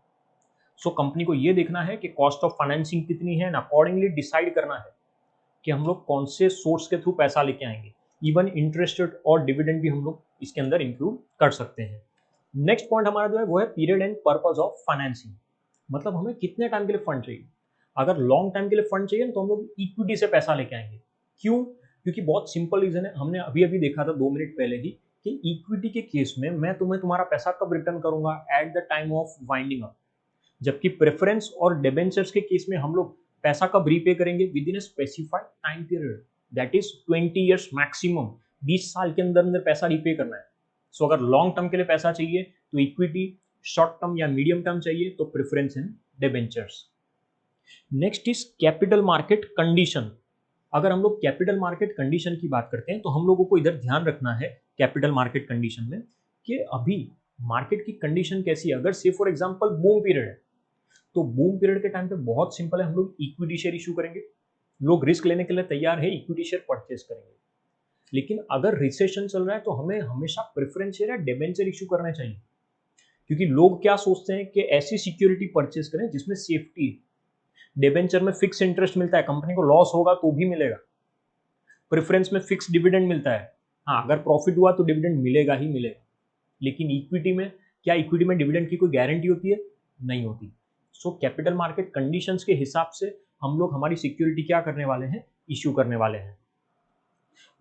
सो कंपनी को ये देखना है कि कॉस्ट ऑफ फाइनेंसिंग कितनी है एंड अकॉर्डिंगली डिसाइड करना है कि हम लोग कौन से सोर्स के थ्रू पैसा लेके आएंगे। इवन इंटरेस्ट और डिविडेंड भी हम लोग इसके अंदर इंक्लूड कर सकते हैं। नेक्स्ट पॉइंट हमारा जो है वो है period and purpose of financing. मतलब हमें कितने टाइम के लिए फंड चाहिए। अगर लॉन्ग टाइम के लिए फंड चाहिए तो हम लोग इक्विटी से पैसा लेके आएंगे। क्यों? क्योंकि बहुत सिंपल रीजन है, हमने अभी अभी देखा था 2 मिनट पहले ही कि इक्विटी के केस में मैं तुम्हें तुम्हारा पैसा कब रिटर्न करूंगा, eight the time of winding up. जबकि प्रेफरेंस और डिबेंचर्स के केस में हम लोग पैसा कब रीपे करेंगे, with in a specified time period, that is 20 years maximum. 20 साल के अंदर अंदर पैसा रीपे करना है। सो अगर लॉन्ग टर्म के लिए पैसा चाहिए तो इक्विटी, शॉर्ट टर्म या मीडियम टर्म चाहिए तो preference and debentures. Next is capital market condition. अगर हम लोग कैपिटल मार्केट कंडीशन की बात करते हैं तो हम लोगों को इधर ध्यान रखना है कैपिटल मार्केट कंडीशन में कि अभी मार्केट की कंडीशन कैसी है। अगर say for example boom period है तो बूम पीरियड के टाइम पे बहुत सिंपल है, हम लोग इक्विटी शेयर इशू करेंगे। लोग रिस्क लेने के लिए तैयार है, इक्विटी शेयर परचेज करेंगे। लेकिन अगर रिसेशन चल रहा है तो हमें हमेशा प्रेफरेंस शेयर या डिबेंचर इशू करने चाहिए, क्योंकि लोग क्या सोचते हैं कि ऐसी सिक्योरिटी परचेज करें जिसमें सेफ्टी है। डिबेंचर में फिक्स इंटरेस्ट मिलता है, कंपनी को लॉस होगा तो भी मिलेगा। प्रेफरेंस में फिक्स डिविडेंड मिलता है, हाँ अगर प्रॉफिट हुआ तो डिविडेंड मिलेगा ही मिलेगा। लेकिन इक्विटी में क्या, इक्विटी में डिविडेंड की कोई गारंटी होती है? नहीं होती। सो कैपिटल मार्केट कंडीशंस के हिसाब से हम लोग हमारी सिक्योरिटी क्या करने वाले हैं, इश्यू करने वाले हैं।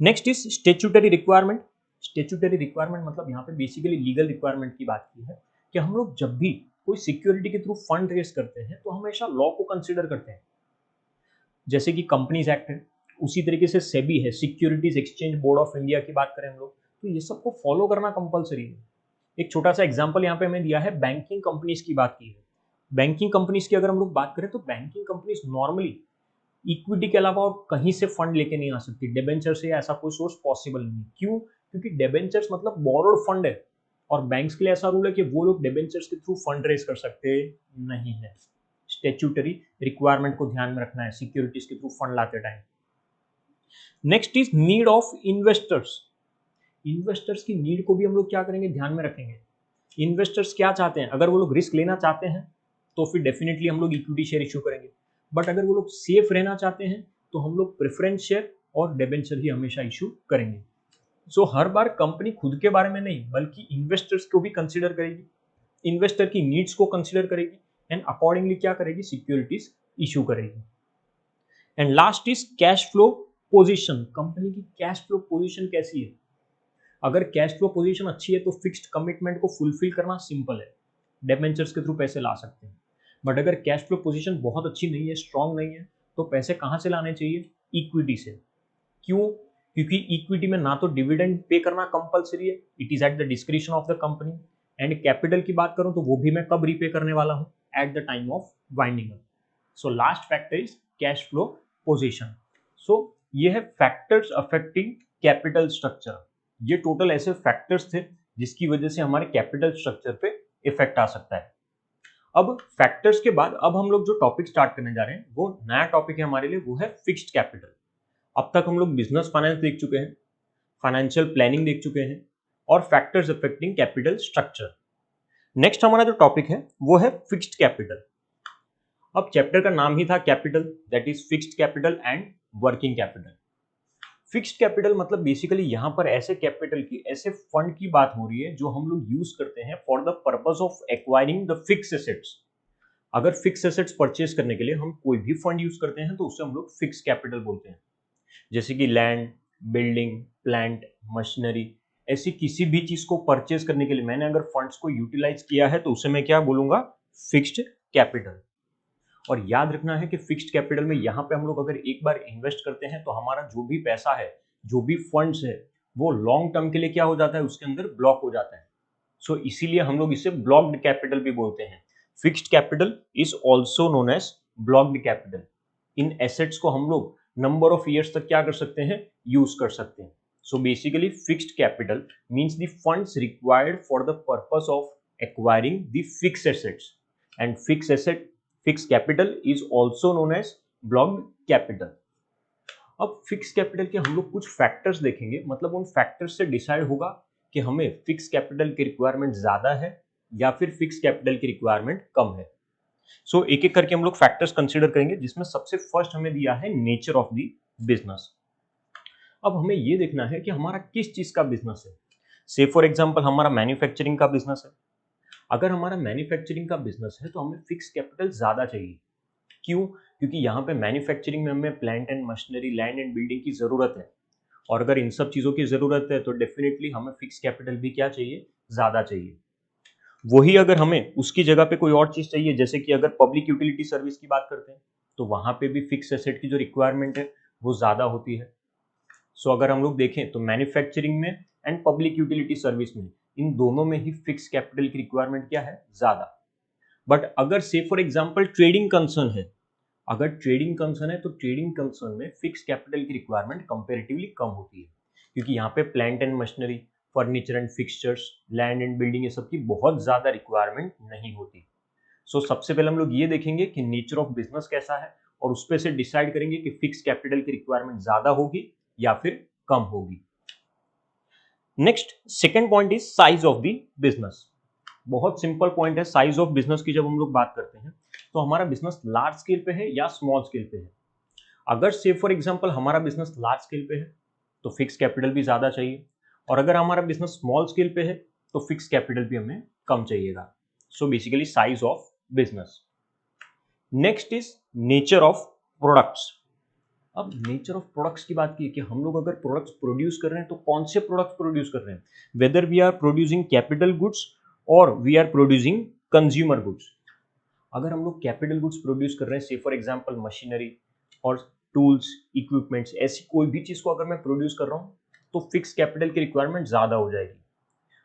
Next is statutory requirement. Statutory requirement मतलब यहाँ पे बेसिकली लीगल रिक्वायरमेंट की बात की है कि हम लोग जब भी कोई सिक्योरिटी के थ्रू फंड रेज करते हैं तो हमेशा लॉ को कंसिडर करते हैं। जैसे कि कंपनीज एक्ट है, उसी तरीके से सेबी है, securities exchange board of India की बात करें हम लोग, तो ये सबको फॉलो करना कंपलसरी है। एक छोटा सा एग्जांपल यहाँ पे हमें दिया है, बैंकिंग कंपनीज की बात की है। बैंकिंग कंपनीज की अगर हम लोग बात करें तो बैंकिंग कंपनीज नॉर्मली इक्विटी के अलावा और कहीं से फंड लेके नहीं आ सकती। डिबेंचर से ऐसा कोई सोर्स पॉसिबल नहीं है। क्यों? क्योंकि डिबेंचर्स मतलब बोरोड फंड है और बैंक्स के लिए ऐसा रूल है कि वो लोग डिबेंचर्स के थ्रू फंड रेज कर सकते नहीं है। स्टैट्यूटरी रिक्वायरमेंट को ध्यान में रखना है सिक्योरिटीज के through fund latte time. Next is need of investors. Investors की नीड को भी हम लोग क्या करेंगे, ध्यान में रखेंगे। इन्वेस्टर्स क्या चाहते हैं? अगर वो लोग रिस्क लेना चाहते हैं तो फिर डेफिनेटली हम लोग इक्विटी शेयर इशू करेंगे। बट अगर वो लोग सेफ रहना चाहते हैं तो हम लोग प्रेफरेंस शेयर और डिबेंचर ही हमेशा इशू करेंगे। सो हर बार कंपनी खुद के बारे में नहीं बल्कि इन्वेस्टर्स को भी कंसिडर करेगी, इन्वेस्टर की नीड्स को कंसिडर करेगी एंड अकॉर्डिंगली क्या करेगी, सिक्योरिटीज इशू करेगी। And last is cash flow position. Company की कैश फ्लो पोजीशन कैसी है? अगर कैश फ्लो पोजीशन अच्छी है तो फिक्स्ड कमिटमेंट को फुलफिल करना सिंपल है, डिबेंचर्स के थ्रू पैसे ला सकते हैं। बट अगर कैश फ्लो पोजीशन बहुत अच्छी नहीं है, स्ट्रांग नहीं है, तो पैसे कहाँ से लाने चाहिए? इक्विटी से। क्यों? क्योंकि इक्विटी में ना तो डिविडेंड पे करना कंपलसरी है, it is at the description of the company. And capital की बात करूं तो वो भी मैं कब रीपे करने वाला हूं, at the time of winding up. So last factor is cash flow position. So ये है फैक्टर्स अफेक्टिंग कैपिटल स्ट्रक्चर। ये टोटल ऐसे फैक्टर्स थे जिसकी वजह से हमारे कैपिटल स्ट्रक्चर पे इफेक्ट आ सकता है। अब फैक्टर्स के बाद अब हम लोग जो टॉपिक स्टार्ट करने जा रहे हैं वो नया टॉपिक है हमारे लिए, वो है फिक्स्ड कैपिटल। अब तक हम लोग बिजनेस फाइनेंस देख चुके हैं, फाइनेंशियल प्लानिंग देख चुके हैं और factors affecting capital structure. Next हमारा जो टॉपिक है वो है फिक्स्ड कैपिटल। अब चैप्टर का नाम ही था capital, that is fixed capital and working capital. Fixed capital मतलब बेसिकली यहां पर ऐसे कैपिटल की, ऐसे फंड की बात हो रही है जो हम लोग यूज करते हैं for the purpose of acquiring the fix assets. अगर फिक्स एसेट्स परचेज करने के लिए हम कोई भी फंड यूज करते हैं तो उसे हम लोग फिक्स कैपिटल बोलते हैं। जैसे कि लैंड, बिल्डिंग, प्लांट, मशीनरी, ऐसी किसी भी चीज को परचेज करने के लिए मैंने अगर फंड्स को यूटिलाइज किया है तो उसे मैं क्या बोलूंगा, फिक्स्ड कैपिटल। और याद रखना है कि फिक्स्ड कैपिटल में यहाँ पे हम लोग अगर एक बार इन्वेस्ट करते हैं तो हमारा जो भी पैसा है, जो भी फंड्स है, वो लॉन्ग टर्म के लिए क्या हो जाता है, उसके अंदर ब्लॉक हो जाता है। सो इसीलिए हम लोग इसे ब्लॉक्ड कैपिटल भी बोलते हैं। Fixed capital is also known as blocked capital. इन एसेट्स को हम लोग नंबर ऑफ ईयर्स तक क्या कर सकते हैं, यूज कर सकते हैं। So basically fixed capital means the funds required for the purpose of acquiring the fixed assets, and fixed capital is also known as blocked capital. अब फिक्स कैपिटल के हम लोग कुछ फैक्टर्स देखेंगे, मतलब उन फैक्टर्स से डिसाइड होगा कि हमें फिक्स कैपिटल की रिक्वायरमेंट ज्यादा है या फिर फिक्स कैपिटल की रिक्वायरमेंट कम है। सो एक एक करके हम लोग फैक्टर्स कंसीडर करेंगे, जिसमें सबसे फर्स्ट हमें दिया है नेचर ऑफ द बिजनेस। अब हमें ये देखना है कि हमारा किस चीज का बिजनेस है। से फॉर एग्जांपल हमारा मैन्युफैक्चरिंग का बिजनेस है। अगर हमारा मैन्युफैक्चरिंग का बिजनेस है तो हमें फिक्स कैपिटल ज्यादा चाहिए। क्यों? क्योंकि यहाँ पे मैन्युफैक्चरिंग में हमें plant and machinery, land and building की जरूरत है, और अगर इन सब चीजों की जरूरत है तो डेफिनेटली हमें फिक्स कैपिटल भी क्या चाहिए, ज्यादा चाहिए। वही अगर हमें उसकी जगह पे कोई और चीज चाहिए, जैसे कि अगर पब्लिक यूटिलिटी सर्विस की बात करते हैं, तो वहां पे भी फिक्स एसेट की जो रिक्वायरमेंट है वो ज्यादा होती है। सो अगर हम लोग देखें तो मैन्युफैक्चरिंग में एंड पब्लिक यूटिलिटी सर्विस में, इन दोनों में ही फिक्स कैपिटल की रिक्वायरमेंट क्या है, ज्यादा। बट अगर say for example trading concern है, अगर ट्रेडिंग कंसर्न है तो ट्रेडिंग कंसर्न में फिक्स कैपिटल की रिक्वायरमेंट कंपैरेटिवली कम होती है, क्योंकि यहाँ पे plant and machinery, furniture and fixtures, land and building, ये सब की बहुत ज्यादा रिक्वायरमेंट नहीं होती। सो सबसे पहले हम लोग ये देखेंगे कि नेचर ऑफ बिजनेस कैसा है, और उस पे से डिसाइड करेंगे कि फिक्स कैपिटल की रिक्वायरमेंट ज्यादा होगी या फिर कम होगी। Next second point is size of the business. बहुत सिंपल पॉइंट है। साइज ऑफ बिजनेस की जब हम लोग बात करते हैं तो हमारा बिजनेस लार्ज स्केल पे है या स्मॉल स्केल पे है। अगर से फॉर एग्जांपल हमारा बिजनेस लार्ज स्केल पे है तो फिक्स कैपिटल भी ज्यादा चाहिए, और अगर हमारा बिजनेस स्मॉल स्केल पे है तो फिक्स कैपिटल भी हमें कम चाहिएगा। So basically size of business. Next is nature of products. अब नेचर ऑफ प्रोडक्ट्स की बात की कि हम लोग अगर प्रोडक्ट्स प्रोड्यूस कर रहे हैं तो कौन से प्रोडक्ट्स प्रोड्यूस कर रहे हैं, whether we are producing capital goods और we are producing consumer goods. अगर हम लोग कैपिटल गुड्स प्रोड्यूस कर रहे हैं, से फॉर एग्जांपल मशीनरी और टूल्स, इक्विपमेंट्स, ऐसी कोई भी चीज को अगर मैं प्रोड्यूस कर रहा हूँ तो फिक्स कैपिटल की रिक्वायरमेंट ज्यादा हो जाएगी।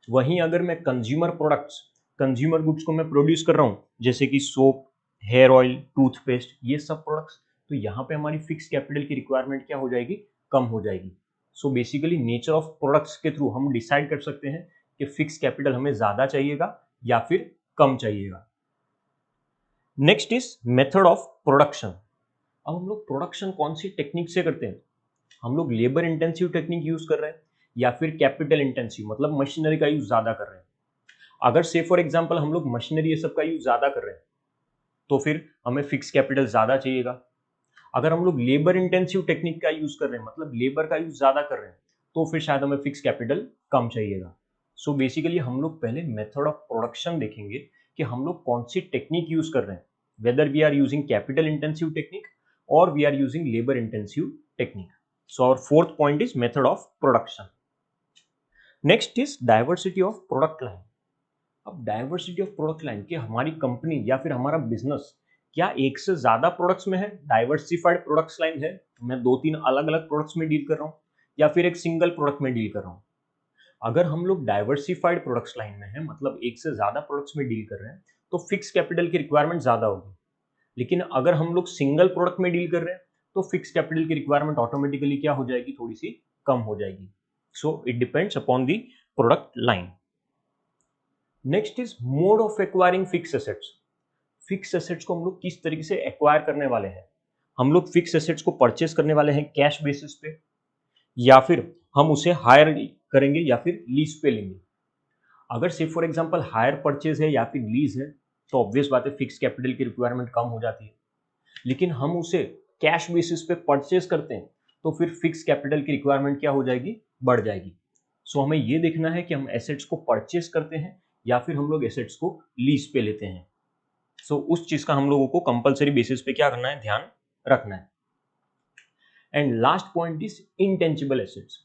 वहीं अगर मैं कंज्यूमर प्रोडक्ट्स, कंज्यूमर गुड्स को मैं प्रोड्यूस कर रहा हूँ, जैसे कि सोप, हेयर ऑयल, टूथपेस्ट, ये सब प्रोडक्ट्स, तो यहाँ पे हमारी फिक्स कैपिटल की रिक्वायरमेंट क्या हो जाएगी, कम हो जाएगी। So basically nature of products के थ्रू हम डिसाइड कर सकते हैं कि फिक्स कैपिटल हमें ज्यादा चाहिएगा या फिर कम चाहिएगा। Next is method of production. अब हम लोग प्रोडक्शन कौन सी टेक्निक से करते हैं, हम लोग लेबर इंटेंसिव टेक्निक यूज कर रहे हैं या फिर कैपिटल इंटेंसिव, मतलब मशीनरी का यूज ज्यादा कर रहे हैं। अगर से फॉर एग्जांपल हम लोग मशीनरी ये सब का यूज ज्यादा कर रहे हैं तो फिर हमें फिक्स कैपिटल ज्यादा चाहिएगा। अगर हम लोग लेबर इंटेंसिव टेक्निक का यूज कर रहे हैं, मतलब लेबर का यूज ज्यादा कर रहे हैं, तो फिर शायद हमें फिक्स कैपिटल कम चाहिएगा। सो बेसिकली हम लोग पहले मेथड ऑफ प्रोडक्शन देखेंगे कि हम लोग कौन सी टेक्निक यूज कर रहे हैं, whether we are using capital intensive technique और we are using labour intensive technique. So our fourth point is method of production. Next is diversity of product line. अब डाइवर्सिटी ऑफ प्रोडक्ट लाइन कि हमारी कंपनी या फिर हमारा बिजनेस क्या एक से ज्यादा प्रोडक्ट्स में है, डाइवर्सिफाइड प्रोडक्ट्स लाइन है, मैं दो तीन अलग अलग प्रोडक्ट्स में डील कर रहा हूँ, या फिर एक सिंगल प्रोडक्ट में डील कर रहा हूँ। अगर हम लोग डाइवर्सिफाइड प्रोडक्ट्स लाइन में है, मतलब एक से ज्यादा प्रोडक्ट्स में डील कर रहे हैं, तो फिक्स कैपिटल की रिक्वायरमेंट ज्यादा होगी। लेकिन अगर हम लोग सिंगल प्रोडक्ट में डील कर रहे हैं तो फिक्स कैपिटल की रिक्वायरमेंट ऑटोमेटिकली क्या हो जाएगी, थोड़ी सी कम हो जाएगी। So it depends upon the product line. Next is mode of acquiring fix assets. Fix assets को हम लोग किस तरीके से एक्वायर करने वाले हैं, हम लोग फिक्स एसेट्स को परचेस करने वाले हैं कैश बेसिस पे, या फिर हम उसे हायर करेंगे या फिर लीज पे लेंगे। अगर say for example hire purchase है या फिर लीज है तो ऑब्वियस बात है फिक्स कैपिटल की रिक्वायरमेंट कम हो जाती है। लेकिन हम उसे कैश बेसिस पे परचेज करते हैं तो फिर फिक्स कैपिटल की रिक्वायरमेंट क्या हो जाएगी, बढ़ जाएगी। सो हमें ये देखना है कि हम एसेट्स को परचेज करते हैं या फिर हम लोग एसेट्स को लीज पे लेते हैं। सो उस चीज का हम लोगों को कंपलसरी बेसिस पे क्या करना है, ध्यान रखना है। And last point is intangible assets.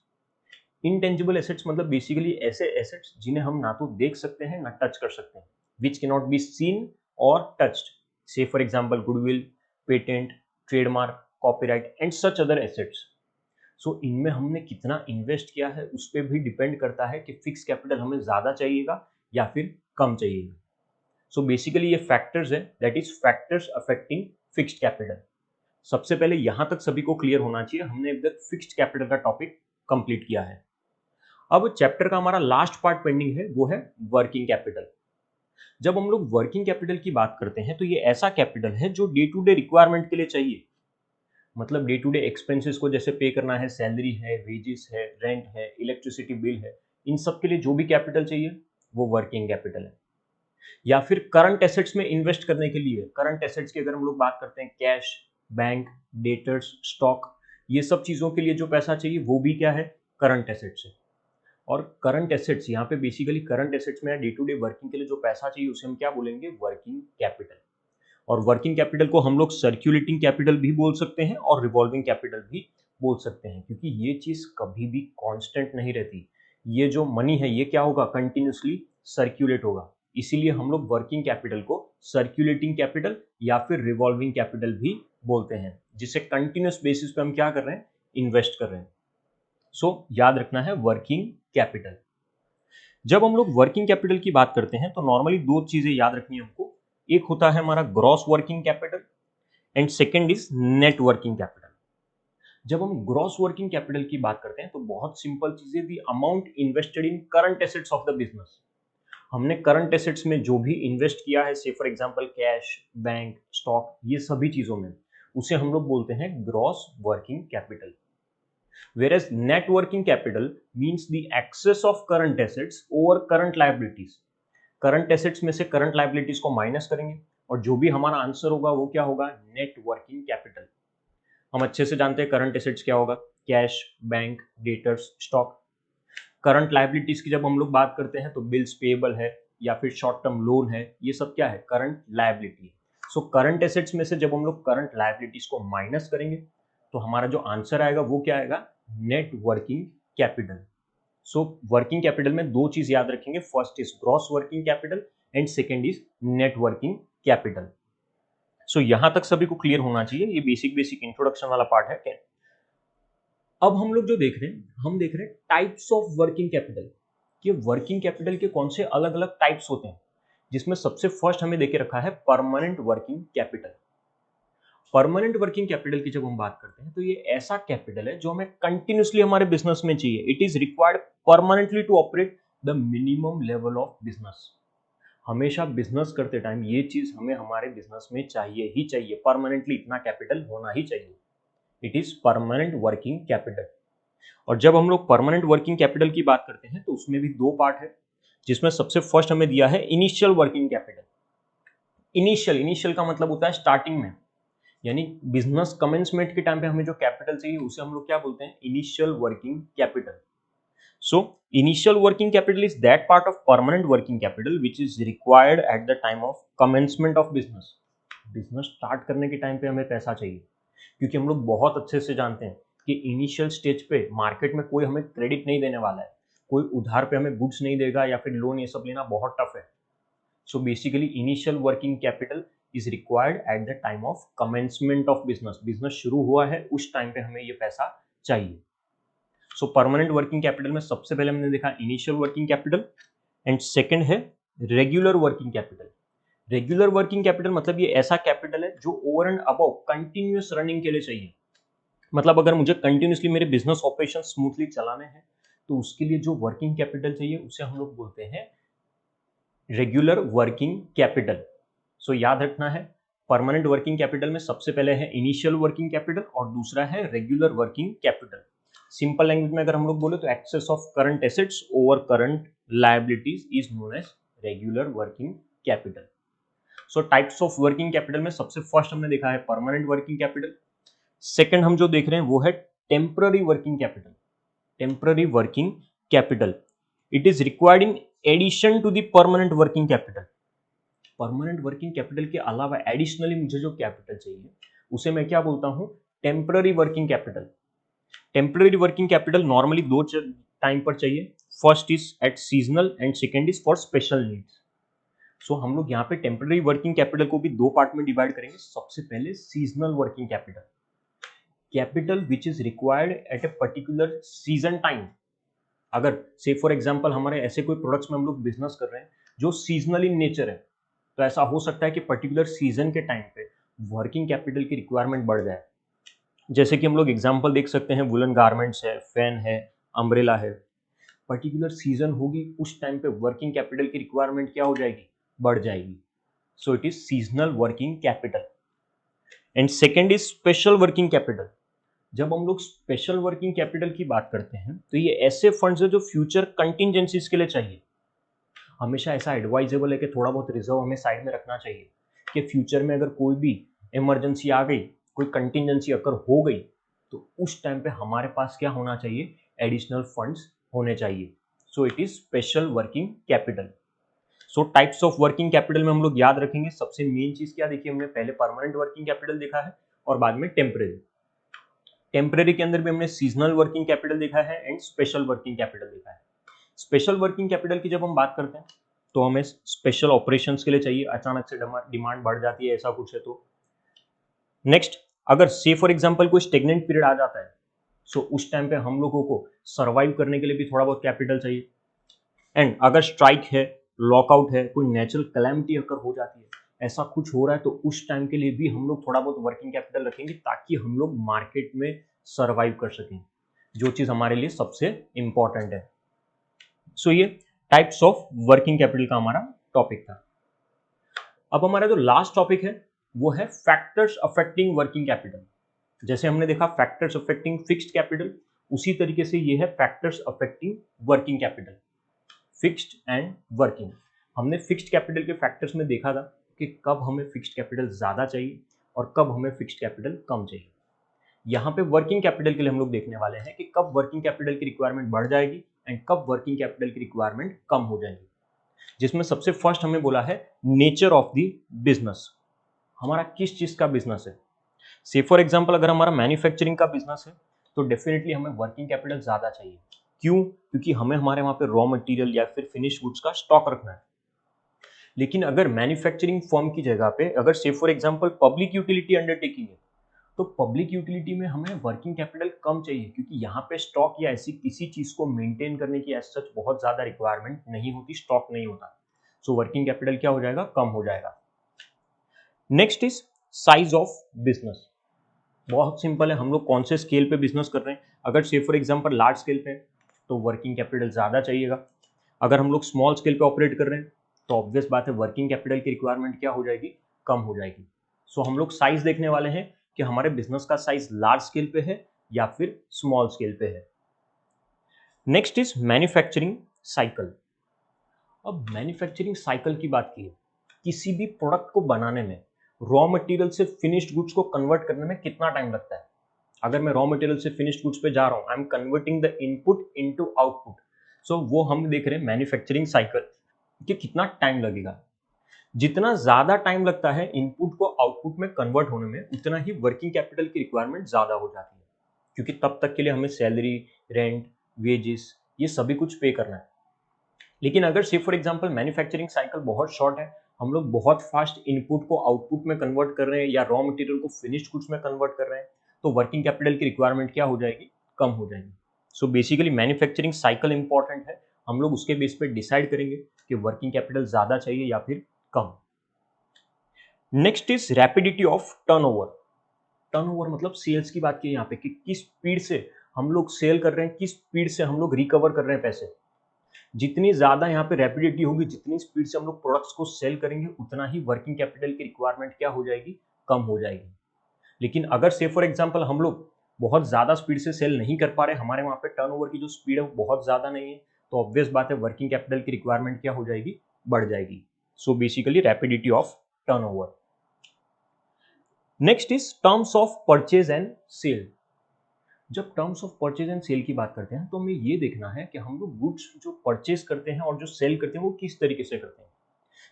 Intangible assets मतलब बेसिकली ऐसे एसेट्स जिन्हें हम ना तो देख सकते हैं ना टच कर सकते हैं, which can not be seen और touched. Say for example goodwill, patent, trademark, copyright and such other assets. So इनमें हमने कितना इन्वेस्ट किया है उस पर भी डिपेंड करता है कि फिक्स कैपिटल हमें ज़्यादा चाहिएगा या फिर कम चाहिएगा। सो बेसिकली ये फैक्टर्स है, that is factors affecting fixed capital. सबसे पहले यहां तक सभी को क्लियर होना चाहिए, हमने अब तक फिक्स्ड कैपिटल का टॉपिक कंप्लीट किया है। अब चैप्टर का हमारा लास्ट पार्ट पेंडिंग है, वो है वर्किंग कैपिटल। जब हम लोग वर्किंग कैपिटल की बात करते हैं तो ये ऐसा कैपिटल है जो डे टू डे रिक्वायरमेंट के लिए चाहिए। मतलब डे टू डे एक्सपेंसेस को जैसे पे करना है, सैलरी है, वेजेस है, रेंट है, इलेक्ट्रिसिटी बिल है, इन सब के लिए जो भी कैपिटल चाहिए वो वर्किंग कैपिटल है। या फिर करंट एसेट्स में इन्वेस्ट करने के लिए, करंट एसेट्स की अगर हम लोग बात करते हैं, कैश, बैंक, डेटर्स, स्टॉक, ये सब चीज़ों के लिए जो पैसा चाहिए वो भी क्या है, करंट एसेट्स है। और करंट एसेट्स यहाँ पे बेसिकली करंट एसेट्स में डे टू डे वर्किंग के लिए जो पैसा चाहिए उसे हम क्या बोलेंगे, वर्किंग कैपिटल। और वर्किंग कैपिटल को हम लोग सर्क्यूलेटिंग कैपिटल भी बोल सकते हैं और रिवॉल्विंग कैपिटल भी बोल सकते हैं, क्योंकि ये चीज़ कभी भी कांस्टेंट नहीं रहती। ये जो मनी है ये क्या होगा, कंटिन्यूसली सर्क्यूलेट होगा। इसीलिए हम लोग वर्किंग कैपिटल को सर्क्यूलेटिंग कैपिटल या फिर रिवॉल्विंग कैपिटल भी बोलते हैं, जिसे कंटिन्यूस बेसिस पे हम क्या कर रहे हैं, इन्वेस्ट कर रहे हैं। सो याद रखना है वर्किंग कैपिटल। जब हम लोग वर्किंग कैपिटल की बात करते हैं तो नॉर्मली दो चीजें याद रखनी है हमको। एक होता है हमारा gross working capital and second is net working capital. जब हम ग्रॉस वर्किंग कैपिटल की बात करते हैं तो बहुत सिंपल चीज है, the amount invested in current assets of the business. हमने करंट एसेट्स में जो भी इन्वेस्ट किया है, से for example cash, bank, stock, ये सभी चीजों में, उसे हम लोग बोलते हैं gross working capital. Whereas net working capital means the excess of current assets over current liabilities. Current assets में से करंट लाइबिलिटीज को माइनस करेंगे और जो भी हमारा आंसर होगा वो क्या होगा, नेट वर्किंग कैपिटल। हम अच्छे से जानते हैं करंट एसेट्स क्या होगा, cash, bank, debtors, stock. Current liabilities की जब हम लोग बात करते हैं तो बिल्स पेएबल है या फिर शॉर्ट टर्म लोन है, ये सब क्या है, current liability. So current assets में से जब हम लोग करंट लाइबिलिटीज को माइनस करेंगे तो हमारा जो आंसर आएगा वो क्या आएगा, net working capital. So working capital में दो चीज याद रखेंगे, first is gross working capital and second is net working capital. So यहां तक सभी को क्लियर होना चाहिए, ये बेसिक इंट्रोडक्शन वाला पार्ट है। क्या अब हम लोग जो देख रहे हैं, हम देख रहे हैं टाइप्स ऑफ वर्किंग कैपिटल, कि वर्किंग कैपिटल के कौन से अलग अलग टाइप्स होते हैं, जिसमें सबसे फर्स्ट हमें देके रखा है permanent working capital. Permanent working capital की जब हम बात करते हैं तो ये ऐसा कैपिटल है जो हमें कंटिन्यूसली हमारे बिजनेस में चाहिए। It is required permanently to operate the minimum level of business. हमेशा बिजनेस करते टाइम ये चीज हमें हमारे बिजनेस में चाहिए ही चाहिए, परमानेंटली इतना कैपिटल होना ही चाहिए। It is permanent working capital. और जब हम लोग परमानेंट वर्किंग कैपिटल की बात करते हैं तो उसमें भी दो पार्ट है, जिसमें सबसे फर्स्ट हमें दिया है इनिशियल वर्किंग कैपिटल। इनिशियल का मतलब होता है स्टार्टिंग में, यानी बिजनेस कमेंसमेंट के टाइम पे हमें जो कैपिटल चाहिए उसे हम लोग क्या बोलते हैं, initial working capital. So initial working capital is that part of permanent working capital which is required at the time of commencement of business. Business start करने के टाइम पे हमें पैसा चाहिए, क्योंकि हम लोग बहुत अच्छे से जानते हैं कि इनिशियल स्टेज पे मार्केट में कोई हमें क्रेडिट नहीं देने वाला है, कोई उधार पे हमें गुड्स नहीं देगा या फिर लोन, ये सब लेना बहुत टफ है। So basically initial working capital is required at the time of commencement of business. Business शुरू हुआ है उस टाइम पे हमें ये पैसा चाहिए। सो परमानेंट वर्किंग कैपिटल में सबसे पहले हमने देखा initial working capital and second है regular working capital. Regular working capital मतलब ये ऐसा कैपिटल है जो over and above continuous running के लिए चाहिए। मतलब अगर मुझे कंटिन्यूसली मेरे बिजनेस ऑपरेशन स्मूथली चलाने हैं तो उसके लिए जो वर्किंग कैपिटल चाहिए उसे हम लोग बोलते हैं रेगुलर वर्किंग कैपिटल। सो याद रखना है, परमानेंट वर्किंग कैपिटल में सबसे पहले है इनिशियल वर्किंग कैपिटल और दूसरा है regular working capital. Simple language में अगर हम लोग बोले तो excess of current assets over current liabilities is known as regular working capital. So types of working capital में सबसे फर्स्ट हमने देखा है परमानेंट वर्किंग कैपिटल। सेकंड हम जो देख रहे हैं वो है temporary working capital. Temporary working capital, it is required in addition to the permanent working capital. Permanent working capital के अलावा एडिशनली मुझे जो कैपिटल चाहिए उसे मैं क्या बोलता हूं, temporary working capital. Temporary working capital normally दो टाइम पर चाहिए, first is at seasonal and second is for special needs. So हम लोग यहाँ पे टेम्पररी वर्किंग कैपिटल को भी दो पार्ट में डिवाइड करेंगे। सबसे पहले seasonal working capital, capital which is required at a particular season time. अगर से फॉर एग्जांपल हमारे ऐसे कोई प्रोडक्ट्स में हम लोग बिजनेस कर रहे हैं जो सीजनल इन नेचर है, तो ऐसा हो सकता है कि पर्टिकुलर सीजन के टाइम पे वर्किंग कैपिटल की रिक्वायरमेंट बढ़ जाए। जैसे कि हम लोग एग्जांपल देख सकते हैं, वुलन गारमेंट्स है, फैन है, अम्ब्रेला है। पर्टिकुलर सीजन होगी, उस टाइम पे वर्किंग कैपिटल की रिक्वायरमेंट क्या हो जाएगी, बढ़ जाएगी। So it is seasonal working capital. And second is special working capital. जब हम लोग स्पेशल वर्किंग कैपिटल की बात करते हैं तो ये ऐसे फंड्स है जो फ्यूचर कंटिजेंसीज के लिए चाहिए। हमेशा ऐसा एडवाइजेबल है कि थोड़ा बहुत रिजर्व हमें साइड में रखना चाहिए कि फ्यूचर में अगर कोई भी इमरजेंसी आ गई, कोई कंटिजेंसी अगर हो गई, तो उस टाइम पे हमारे पास क्या होना चाहिए, एडिशनल फंड्स होने चाहिए। So it is special working capital. So types of working capital में हम लोग याद रखेंगे, सबसे मेन चीज क्या देखिए, हमने पहले परमानेंट वर्किंग कैपिटल देखा है और बाद में टेम्परेरी। टेम्परेरी के अंदर भी हमने सीजनल वर्किंग कैपिटल देखा है एंड स्पेशल वर्किंग कैपिटल देखा है। स्पेशल वर्किंग कैपिटल की जब हम बात करते हैं तो हमें स्पेशल ऑपरेशंस के लिए चाहिए, अचानक से डिमांड बढ़ जाती है, ऐसा कुछ है तो। नेक्स्ट, अगर से फॉर एग्जांपल कोई स्टेगनेंट पीरियड आ जाता है, सो उस टाइम पे हम लोगों को सर्वाइव करने के लिए भी थोड़ा बहुत कैपिटल चाहिए। एंड अगर स्ट्राइक है, लॉकआउट है, कोई नेचुरल कैलेमिटी अगर हो जाती है, ऐसा कुछ हो रहा है, तो उस टाइम के लिए भी हम लोग थोड़ा बहुत वर्किंग कैपिटल रखेंगे ताकि हम लोग मार्केट में सर्वाइव कर सकें, जो चीज हमारे लिए सबसे इंपॉर्टेंट है। सो ये टाइप्स ऑफ वर्किंग कैपिटल का हमारा टॉपिक था। अब हमारा जो लास्ट टॉपिक है वो है फैक्टर्स अफेक्टिंग वर्किंग कैपिटल। जैसे हमने देखा फैक्टर्स अफेक्टिंग फिक्स्ड कैपिटल, उसी तरीके से ये है factors affecting working capital, fixed and working. हमने फिक्स्ड कैपिटल के फैक्टर्स में देखा था कि कब हमें फिक्स्ड कैपिटल ज़्यादा चाहिए और कब हमें फिक्स्ड कैपिटल कम चाहिए। यहाँ पे वर्किंग कैपिटल के लिए हम लोग देखने वाले हैं कि कब वर्किंग कैपिटल की रिक्वायरमेंट बढ़ जाएगी एंड कब वर्किंग कैपिटल की रिक्वायरमेंट कम हो जाएगी। जिसमें सबसे फर्स्ट हमें बोला है नेचर ऑफ द बिजनेस, हमारा किस चीज़ का बिजनेस है। से फॉर एग्जाम्पल अगर हमारा मैन्युफैक्चरिंग का बिजनेस है तो डेफिनेटली हमें वर्किंग कैपिटल ज़्यादा चाहिए। क्यों? क्योंकि हमें हमारे वहाँ पे रॉ मटेरियल या फिर फिनिश गुड्स का स्टॉक रखना है। लेकिन अगर मैन्युफैक्चरिंग फर्म की जगह पे अगर say for example public utility undertaking है, तो पब्लिक यूटिलिटी में हमें वर्किंग कैपिटल कम चाहिए, क्योंकि यहाँ पे स्टॉक या ऐसी किसी चीज को मेंटेन करने की एज सच बहुत ज्यादा रिक्वायरमेंट नहीं होती, स्टॉक नहीं होता। सो वर्किंग कैपिटल क्या हो जाएगा, कम हो जाएगा। Next is size of business. बहुत सिंपल है, हम लोग कौन से स्केल पे बिजनेस कर रहे हैं। अगर say for example large scale पे तो वर्किंग कैपिटल ज़्यादा चाहिएगा। अगर हम लोग स्मॉल स्केल पे ऑपरेट कर रहे हैं तो ऑब्वियस बात है वर्किंग कैपिटल की रिक्वायरमेंट क्या हो जाएगी, कम हो जाएगी। सो हम लोग साइज देखने वाले हैं कि हमारे बिजनेस का साइज लार्ज स्केल पे है या फिर स्मॉल स्केल पे है। Next is manufacturing cycle. अब मैन्युफैक्चरिंग साइकिल की बात की है, किसी भी प्रोडक्ट को बनाने में रॉ मटेरियल से फिनिश्ड गुड्स को कन्वर्ट करने में कितना टाइम लगता है। अगर मैं रॉ मटेरियल से फिनिश्ड गुड्स पे जा रहा हूँ, I am converting the input into output. So वो हम देख रहे हैं मैन्युफैक्चरिंग साइकिल कि कितना टाइम लगेगा। जितना ज्यादा टाइम लगता है इनपुट को आउटपुट में कन्वर्ट होने में, उतना ही वर्किंग कैपिटल की रिक्वायरमेंट ज्यादा हो जाती है, क्योंकि तब तक के लिए हमें सैलरी, रेंट, वेजेस ये सभी कुछ पे करना है। लेकिन अगर say for example manufacturing cycle बहुत शॉर्ट है, हम लोग बहुत फास्ट इनपुट को आउटपुट में कन्वर्ट कर रहे हैं या रॉ मटेरियल को फिनिश्ड गुड्स में कन्वर्ट कर रहे हैं, तो वर्किंग कैपिटल की रिक्वायरमेंट क्या हो जाएगी, कम हो जाएगी। So basically manufacturing cycle important है, हम लोग उसके बेस पे डिसाइड करेंगे कि वर्किंग कैपिटल ज्यादा चाहिए या फिर कम। Next is rapidity of turnover. Turnover मतलब सेल्स की बात की यहाँ पे कि किस स्पीड से हम लोग सेल कर रहे हैं, किस स्पीड से हम लोग रिकवर कर रहे हैं पैसे। जितनी ज्यादा यहाँ पे रैपिडिटी होगी, जितनी स्पीड से हम लोग प्रोडक्ट्स को सेल करेंगे, उतना ही वर्किंग कैपिटल की रिक्वायरमेंट क्या हो जाएगी, कम हो जाएगी। लेकिन अगर से फॉर एग्जांपल हम लोग बहुत ज्यादा स्पीड से सेल नहीं कर पा रहे, हमारे वहां पे टर्नओवर की जो स्पीड है वो बहुत ज्यादा नहीं है, तो ऑब्वियस बात है वर्किंग कैपिटल की रिक्वायरमेंट क्या हो जाएगी, बढ़ जाएगी। So basically rapidity of turnover. Next is terms of purchase and sale. जब terms of purchase and sale की बात करते हैं तो हमें ये देखना है कि हम लोग गुड्स जो परचेज करते हैं और जो सेल करते हैं वो किस तरीके से करते हैं।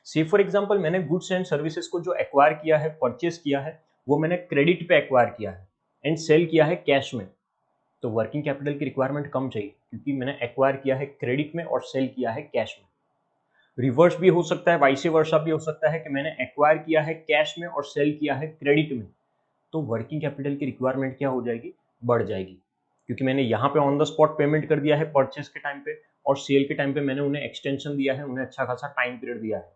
से फॉर एग्जांपल मैंने गुड्स एंड सर्विसेज को जो एक्वायर किया है, परचेज किया है, वो मैंने क्रेडिट पे एक्वायर किया है एंड सेल किया है कैश में, तो वर्किंग कैपिटल की रिक्वायरमेंट कम चाहिए, क्योंकि मैंने एक्वायर किया है क्रेडिट में और सेल किया है कैश में। रिवर्स भी हो सकता है, वाइस वर्सा भी हो सकता है कि मैंने एक्वायर किया है कैश में और सेल किया है क्रेडिट में, तो वर्किंग कैपिटल की रिक्वायरमेंट क्या हो जाएगी, बढ़ जाएगी, क्योंकि मैंने यहाँ पे ऑन द स्पॉट पेमेंट कर दिया है परचेस के टाइम पे, और सेल के टाइम पे मैंने उन्हें एक्सटेंशन दिया है, उन्हें अच्छा खासा टाइम पीरियड दिया है।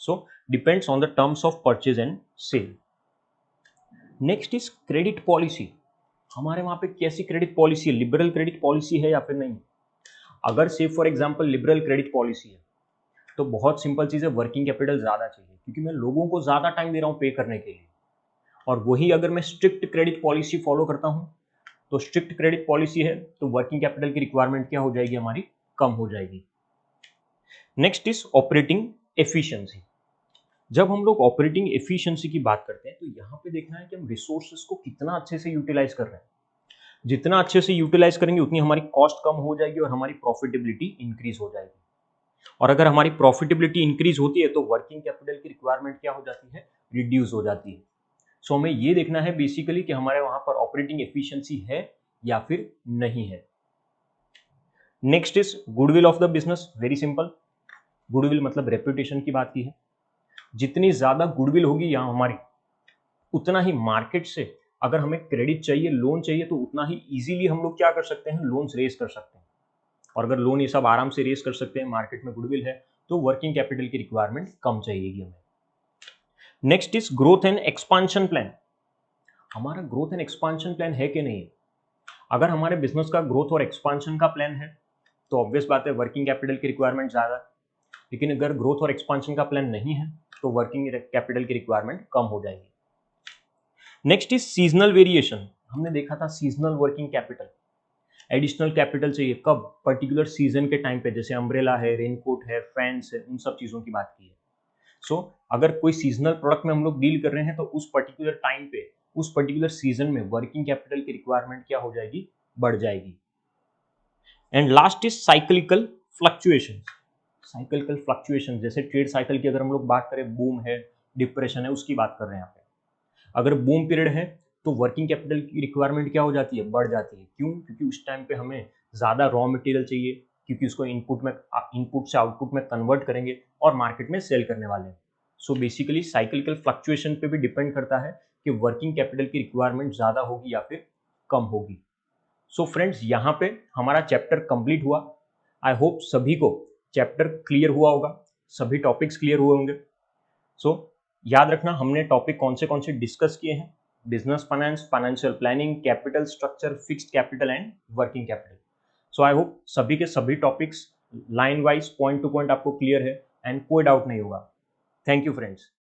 So depends on the terms of purchase and sale. Next is credit policy. हमारे वहां पे कैसी क्रेडिट पॉलिसी है, लिबरल क्रेडिट पॉलिसी है या फिर नहीं। अगर say for example liberal credit policy है तो बहुत सिंपल चीज है, वर्किंग कैपिटल ज्यादा चाहिए, क्योंकि मैं लोगों को ज्यादा टाइम दे रहा हूं पे करने के लिए। और वही अगर मैं स्ट्रिक्ट क्रेडिट पॉलिसी फॉलो करता हूं, तो स्ट्रिक्ट क्रेडिट पॉलिसी है तो वर्किंग कैपिटल की रिक्वायरमेंट क्या हो जाएगी, हमारी कम हो जाएगी। Next is operating efficiency. जब हम लोग ऑपरेटिंग एफिशिएंसी की बात करते हैं तो यहाँ पे देखना है कि हम रिसोर्सेज को कितना अच्छे से यूटिलाइज कर रहे हैं। जितना अच्छे से यूटिलाइज करेंगे उतनी हमारी कॉस्ट कम हो जाएगी और हमारी प्रॉफिटेबिलिटी इंक्रीज हो जाएगी। और अगर हमारी प्रॉफिटेबिलिटी इंक्रीज होती है तो वर्किंग कैपिटल की रिक्वायरमेंट क्या हो जाती है, रिड्यूस हो जाती है। सो हमें ये देखना है बेसिकली कि हमारे वहां पर ऑपरेटिंग एफिशिएंसी है या फिर नहीं है। Next is goodwill of the business. Very simple, goodwill मतलब रेपुटेशन की बात की है। जितनी ज्यादा गुडविल होगी यहाँ हमारी, उतना ही मार्केट से अगर हमें क्रेडिट चाहिए, लोन चाहिए, तो उतना ही इजीली हम लोग क्या कर सकते हैं, लोन्स रेस कर सकते हैं। और अगर लोन ये सब आराम से रेस कर सकते हैं, मार्केट में गुडविल है, तो वर्किंग कैपिटल की रिक्वायरमेंट कम चाहिएगी हमें। Next is growth and expansion plan. हमारा ग्रोथ एंड एक्सपांशन प्लान है कि नहीं। अगर हमारे बिजनेस का ग्रोथ और एक्सपांशन का प्लान है तो ऑब्वियस बात है वर्किंग कैपिटल की रिक्वायरमेंट ज्यादा है। लेकिन अगर ग्रोथ और एक्सपांशन का प्लान नहीं है तो वर्किंग कैपिटल की रिक्वायरमेंट कम हो जाएगी। Next is seasonal variation. हमने देखा था seasonal working capital, additional capital चाहिए कब, पर्टिकुलर सीजन के टाइम पे, जैसे अम्ब्रेला है, रेनकोट है, फैंस है, उन सब चीजों की बात की है। सो अगर कोई सीजनल प्रोडक्ट में हम लोग डील कर रहे हैं तो उस पर्टिकुलर टाइम पे, उस पर्टिकुलर सीजन में वर्किंग कैपिटल की रिक्वायरमेंट क्या हो जाएगी, बढ़ जाएगी। And last is cyclical fluctuation. Cyclical fluctuation जैसे ट्रेड साइकिल की अगर हम लोग बात करें, बूम है, डिप्रेशन है, उसकी बात कर रहे हैं यहाँ पे। अगर बूम पीरियड है तो वर्किंग कैपिटल की रिक्वायरमेंट क्या हो जाती है, बढ़ जाती है। क्यों? क्योंकि उस टाइम पे हमें ज़्यादा रॉ मटेरियल चाहिए, क्योंकि उसको इनपुट से आउटपुट में कन्वर्ट करेंगे और मार्केट में सेल करने वाले हैं। सो बेसिकली साइक्लिकल फ्लक्चुएशन पे भी डिपेंड करता है कि वर्किंग कैपिटल की रिक्वायरमेंट ज़्यादा होगी या फिर कम होगी। सो फ्रेंड्स, यहाँ पे हमारा चैप्टर कंप्लीट हुआ। आई होप सभी को चैप्टर क्लियर हुआ होगा, सभी टॉपिक्स क्लियर हुए होंगे। सो याद रखना हमने टॉपिक कौन से डिस्कस किए हैं, business finance, financial planning, capital structure, fixed capital and working capital. So I hope सभी के सभी topics line wise, point two point आपको क्लियर है एंड कोई डाउट नहीं होगा। Thank you friends.